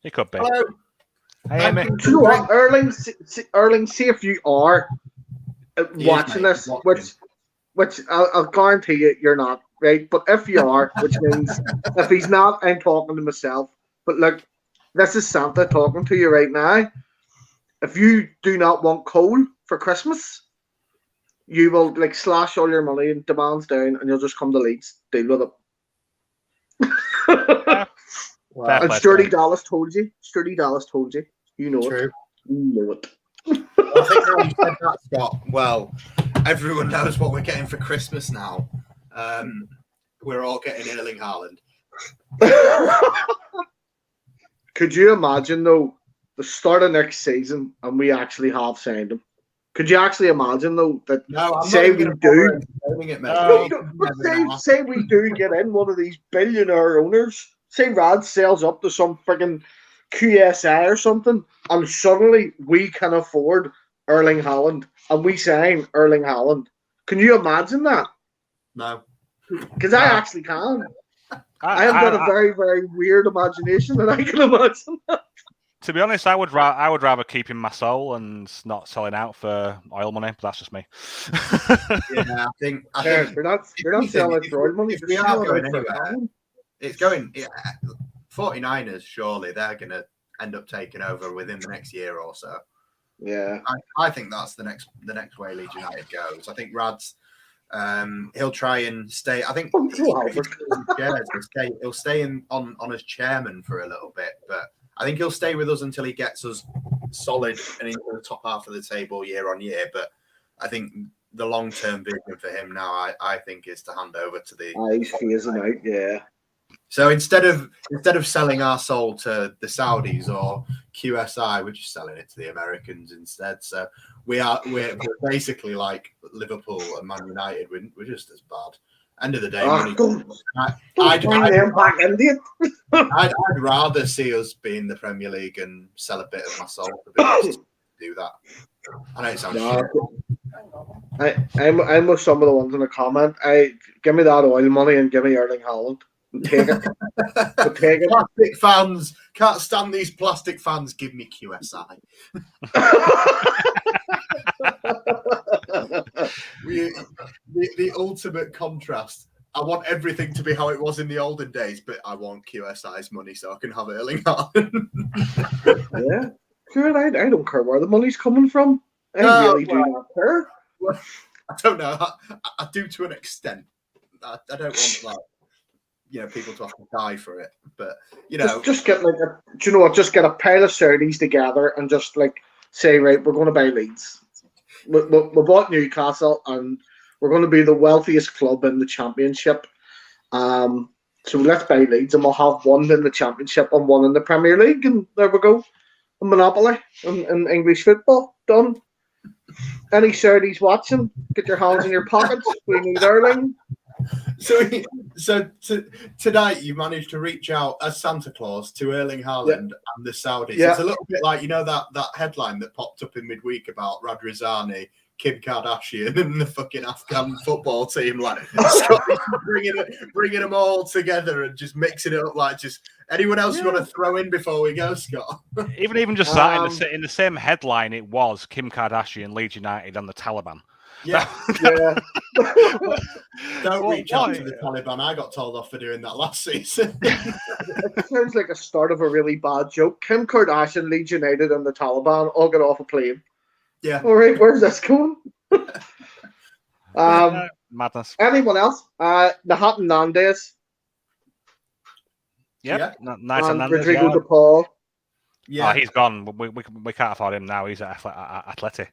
He could be. Hello. Hey, do you know what, Erling? See if you are watching this, which I'll guarantee you're not, right? But if you are, which means if he's not, I'm talking to myself. But look, this is Santa talking to you right now. If you do not want coal for Christmas, you will slash all your money and demands down, and you'll just come to Leeds, deal with it. Wow. And Sturdy Dallas told you. You know True. it. You know it. I think now you said that, Scott. Well, everyone knows what we're getting for Christmas now. We're all getting Erling Haaland. Could you imagine, though, the start of next season and we actually have signed him? Could you actually imagine, though, that say we do get in one of these billionaire owners, say Rad sells up to some friggin' QSI or something, and suddenly we can afford Erling Haaland and we sign Erling Haaland. Can you imagine that? No. Because I actually can. I have got a very, very weird imagination that I can imagine that. To be honest, I would rather keep in my soul and not selling out for oil money. But that's just me. Yeah, I think you're not selling for oil money. If we are going anywhere, it's going. Yeah, 49ers. Surely they're going to end up taking over within the next year or so. Yeah, I think that's the next way Leeds United goes. I think Rad's. He'll try and stay. I think he'll stay on as chairman for a little bit, but I think he'll stay with us until he gets us solid and into the top half of the table year on year. But I think the long-term vision for him now, I think, is to hand over to the. He's phasing out, yeah. So instead of selling our soul to the Saudis or QSI, we're just selling it to the Americans instead. So we're basically like Liverpool and Man United. We're just as bad. End of the day, I'd rather see us be in the Premier League and sell a bit of my soul to do that. I know it sounds shit. I'm with some of the ones in the comment. Give me that oil money and give me Erling Haaland. Take it. Take it. Plastic fans can't stand these plastic fans. Give me QSI. The ultimate contrast. I want everything to be how it was in the olden days, but I want QSI's money so I can have Erling Haaland. Yeah. Good, I don't care where the money's coming from. I really do not care. Well, I don't know. I do to an extent. I don't want people to have to die for it. But just get just get a pile of Saudis together and just say, right, we're going to buy Leeds. We bought Newcastle and we're going to be the wealthiest club in the Championship. So let's buy Leeds and we'll have one in the Championship and one in the Premier League, and there we go. A monopoly in English football. Done. Any Saudis watching, get your hands in your pockets. We need Erling. So tonight you managed to reach out as Santa Claus to Erling Haaland and the Saudis. Yeah. It's a little bit like that headline that popped up in midweek about Radrizani, Kim Kardashian, and the fucking Afghan football team. Scotty bringing them all together and just mixing it up. Just anyone else you want to throw in before we go, Scott? Even just that in the same headline, it was Kim Kardashian, Leeds United, and the Taliban. Yeah. Don't reach out to the Taliban. I got told off for doing that last season. It sounds like a start of a really bad joke. Kim Kardashian, Leeds United, and the Taliban all get off a plane. Yeah. All right, where's this going? Madness. Anyone else? Nahat Hernandez. Yep. Yeah. Nice and Rodrigo de Paul. Yeah. Oh, he's gone. We can't afford him now. He's at Atleti.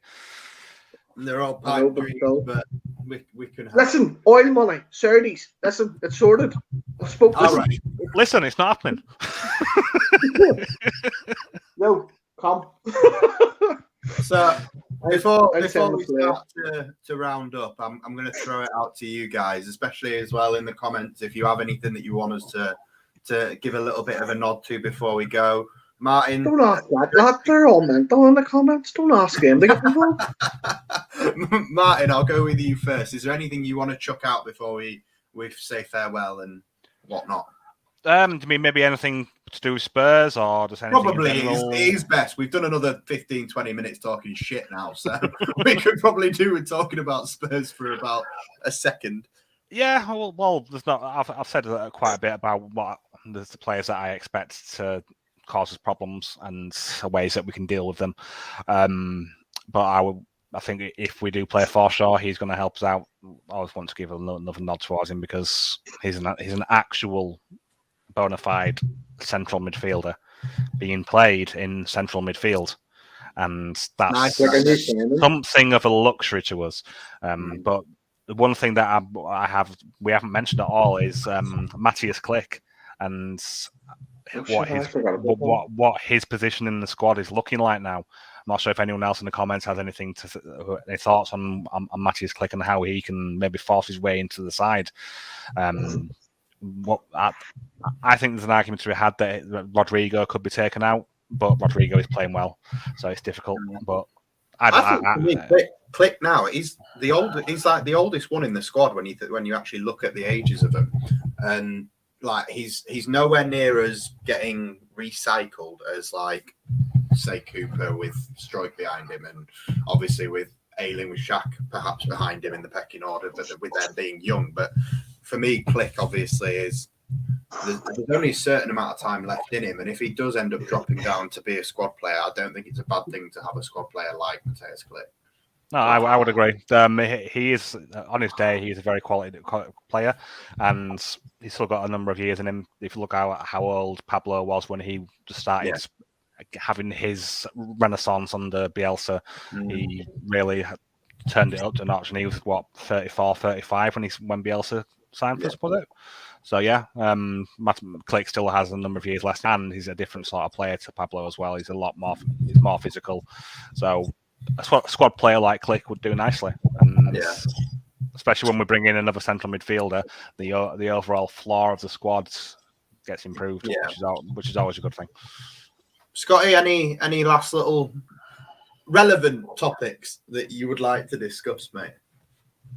They're all pipe dreams, but we can have... Listen, oil money, Saudis. Listen, it's sorted. I spoke to right. Listen, it's not happening. No, come. So before we start to round up, I'm going to throw it out to you guys, especially as well in the comments if you have anything that you want us to give a little bit of a nod to before we go. Martin, don't ask that, lad. They're all mental in the comments. Don't ask them to get involved. Martin, I'll go with you first. Is there anything you want to chuck out before we say farewell and whatnot? Do you mean maybe anything to do with Spurs or just anything? Probably it is best. We've done another 15-20 minutes talking shit now, so we could probably do with talking about Spurs for about a second. Yeah, well, there's not. I've said quite a bit about what the players that I expect to cause us problems and ways that we can deal with them. But I think if we do play Forshaw, he's going to help us out. I always want to give another nod towards him because he's an actual bona fide central midfielder being played in central midfield, and that's something of a luxury to us. But the one thing that we haven't mentioned at all is Matthias Glick and what his position in the squad is looking like now. I'm not sure if anyone else in the comments has any thoughts on Matthias Glick and how he can maybe force his way into the side. I think there's an argument to be had that Rodrigo could be taken out, but Rodrigo is playing well, so it's difficult. But Glick now he's like the oldest one in the squad when you actually look at the ages of them, and he's nowhere near as getting recycled as say Cooper with Struijk behind him, and obviously with Ayling with Shaq perhaps behind him in the pecking order, but with them being young. But for me, Glick obviously is there's only a certain amount of time left in him, and if he does end up dropping down to be a squad player, I don't think it's a bad thing to have a squad player like Matthias Glick. No, I would agree. He is on his day. He's a very quality player, and he's still got a number of years in him. If you look at how old Pablo was when he just started having his renaissance under Bielsa, he really turned it up to a notch. And he was 34, 35 when Bielsa signed for us, was it? So Glick still has a number of years left, and he's a different sort of player to Pablo as well. He's more physical. So a squad player like Glick would do nicely, and especially when we bring in another central midfielder, the overall floor of the squad gets improved, which is always a good thing. Scotty, any last little relevant topics that you would like to discuss, mate?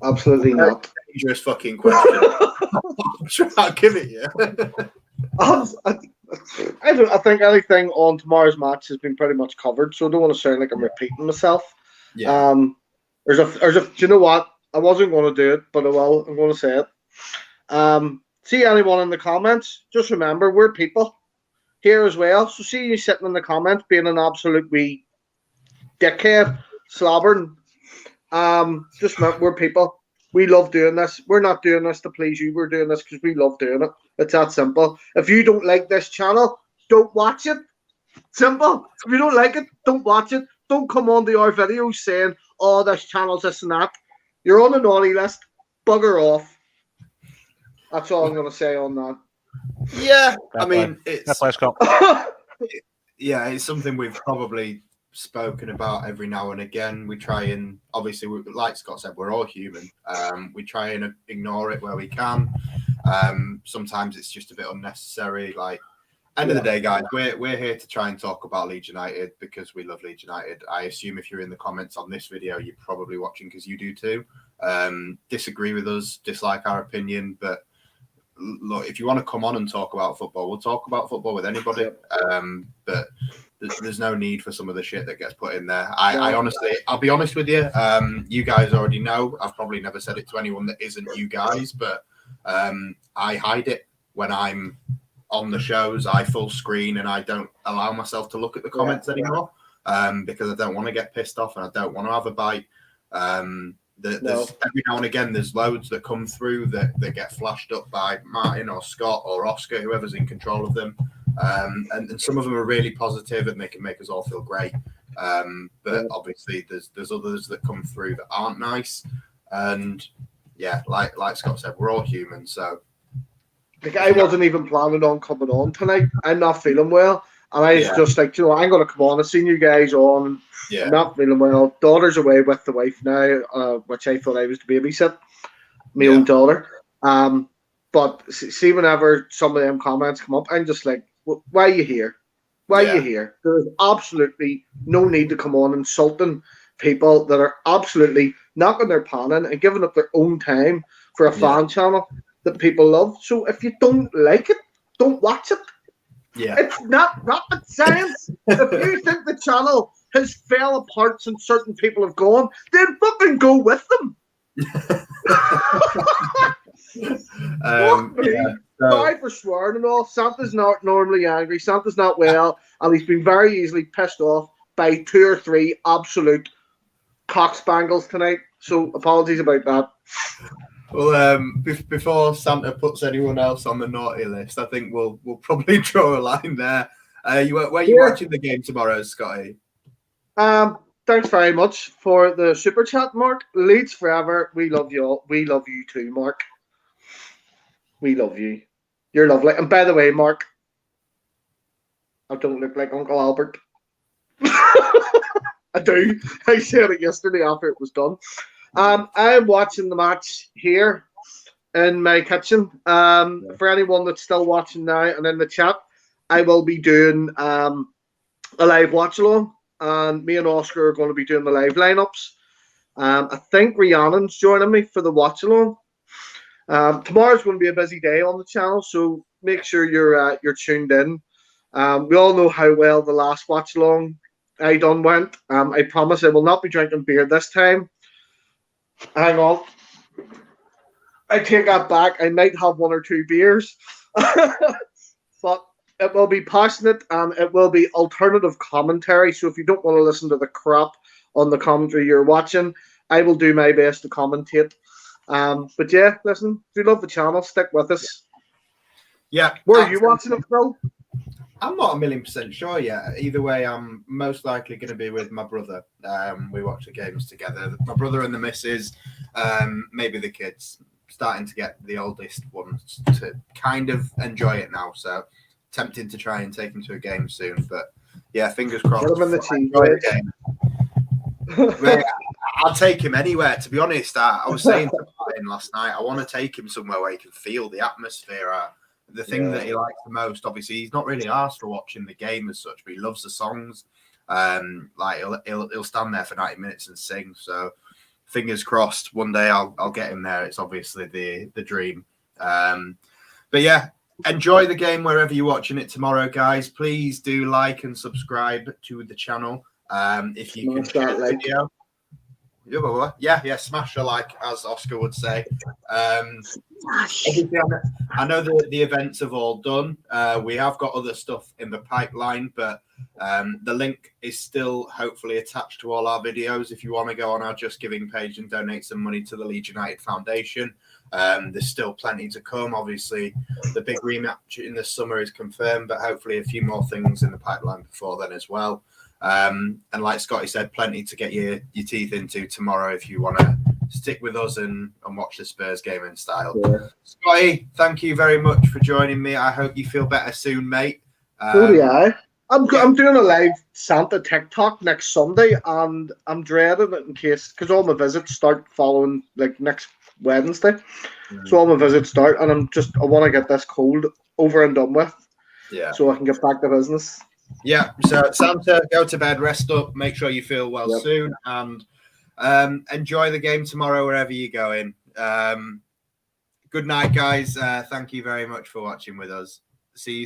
Absolutely not. Dangerous fucking question. I'll give it you. I think anything on tomorrow's match has been pretty much covered, so I don't want to sound like I'm repeating myself. Yeah. Do you know what? I wasn't going to do it, but I will. I'm going to say it. See anyone in the comments? Just remember, we're people. here as well. So see you sitting in the comments being an absolute wee dickhead, slobbering. Just we're people. We love doing this. We're not doing this to please you. We're doing this because we love doing it. It's that simple. If you don't like this channel, don't watch it. Simple. If you don't like it, don't watch it. Don't come on to our videos saying, oh, this channel's this and that. You're on the naughty list. Bugger off. That's all I'm going to say on that. Yeah, I mean, it's yeah, it's something we've probably spoken about every now and again. We try and obviously, like Scott said, we're all human. We try and ignore it where we can. Sometimes it's just a bit unnecessary. Like, end of the day, guys, we're here to try and talk about Leeds United because we love Leeds United. I assume if you're in the comments on this video, you're probably watching because you do too. Disagree with us, dislike our opinion, but look, if you want to come on and talk about football, we'll talk about football with anybody. But there's no need for some of the shit that gets put in there. I honestly, I'll be honest with you. You guys already know. I've probably never said it to anyone that isn't you guys, but I hide it when I'm on the shows. I full screen and I don't allow myself to look at the comments anymore because I don't want to get pissed off and I don't want to have a bite. Every now and again, there's loads that come through that get flashed up by Martin or Scott or Oscar, whoever's in control of them. And some of them are really positive and they can make us all feel great. But obviously, there's others that come through that aren't nice. And yeah, like Scott said, we're all human. So, like, I wasn't even planning on coming on tonight. I'm not feeling well. And I was just like, you know, I'm going to come on. I've seen you guys on. I'm not feeling well. Daughter's away with the wife now, which I thought I was to babysit. My own daughter. But see, whenever some of them comments come up, I'm just like, why are you here? Why are you here? There's absolutely no need to come on insulting people that are absolutely knocking their pan in and giving up their own time for a fan channel that people love. So if you don't like it, don't watch it. Yeah, it's not rocket science. If you think the channel has fell apart since certain people have gone, then fucking go with them. Sorry for swearing and all. Santa's not normally angry. Santa's not well, and he's been very easily pissed off by 2 or 3 absolute cock spangles tonight. So apologies about that. Well, before Santa puts anyone else on the naughty list, I think we'll probably draw a line there. Where are you watching the game tomorrow, Scotty? Thanks very much for the super chat, Mark. Leeds forever. We love you all. We love you too, Mark. We love you. You're lovely. And by the way, Mark, I don't look like Uncle Albert. I do. I said it yesterday after it was done. I'm watching the match here in my kitchen. For anyone that's still watching now and in the chat, I will be doing a live watch along, and me and Oscar are going to be doing the live lineups. I think Rhiannon's joining me for the watch along. Tomorrow's going to be a busy day on the channel, so make sure you're tuned in. We all know how well the last watch along I done went. I promise I will not be drinking beer this time. Hang on. I take that back. I might have 1 or 2 beers. But it will be passionate and it will be alternative commentary. So if you don't want to listen to the crap on the commentary you're watching, I will do my best to commentate. But yeah, listen, if you love the channel, stick with us. Yeah. Where are you watching it, Phil? I'm not 1,000,000% sure yet. Either way, I'm most likely going to be with my brother. We watch the games together. My brother and the missus, maybe the kids, starting to get the oldest ones to kind of enjoy it now. So tempting to try and take him to a game soon. But yeah, fingers crossed. Put him in the game. I'll take him anywhere. To be honest, I was saying to Martin last night, I want to take him somewhere where he can feel the atmosphere. The thing that he likes the most, obviously, he's not really asked for watching the game as such, but he loves the songs. Like he'll stand there for 90 minutes and sing. So fingers crossed, one day I'll get him there. It's obviously the dream. But yeah, enjoy the game wherever you're watching it tomorrow, guys. Please do like and subscribe to the channel. If you can share the video. Yeah, smash a like, as Oscar would say. Obviously, I know the events have all done. We have got other stuff in the pipeline, but the link is still hopefully attached to all our videos. If you want to go on our Just Giving page and donate some money to the Leeds United Foundation, there's still plenty to come. Obviously, the big rematch in the summer is confirmed, but hopefully a few more things in the pipeline before then as well. And like Scotty said, plenty to get your teeth into tomorrow if you want to stick with us and watch the Spurs game in style. Yeah. Scotty, thank you very much for joining me. I hope you feel better soon, mate. I'm doing a live Santa TikTok next Sunday, and I'm dreading it in case, because all my visits start following like next Wednesday. So all my visits start, and I want to get this cold over and done with. Yeah. So I can get back to business. Yeah. So Santa, go to bed, rest up, make sure you feel well soon, and enjoy the game tomorrow wherever you're going. Good night, guys. Thank you very much for watching with us. See you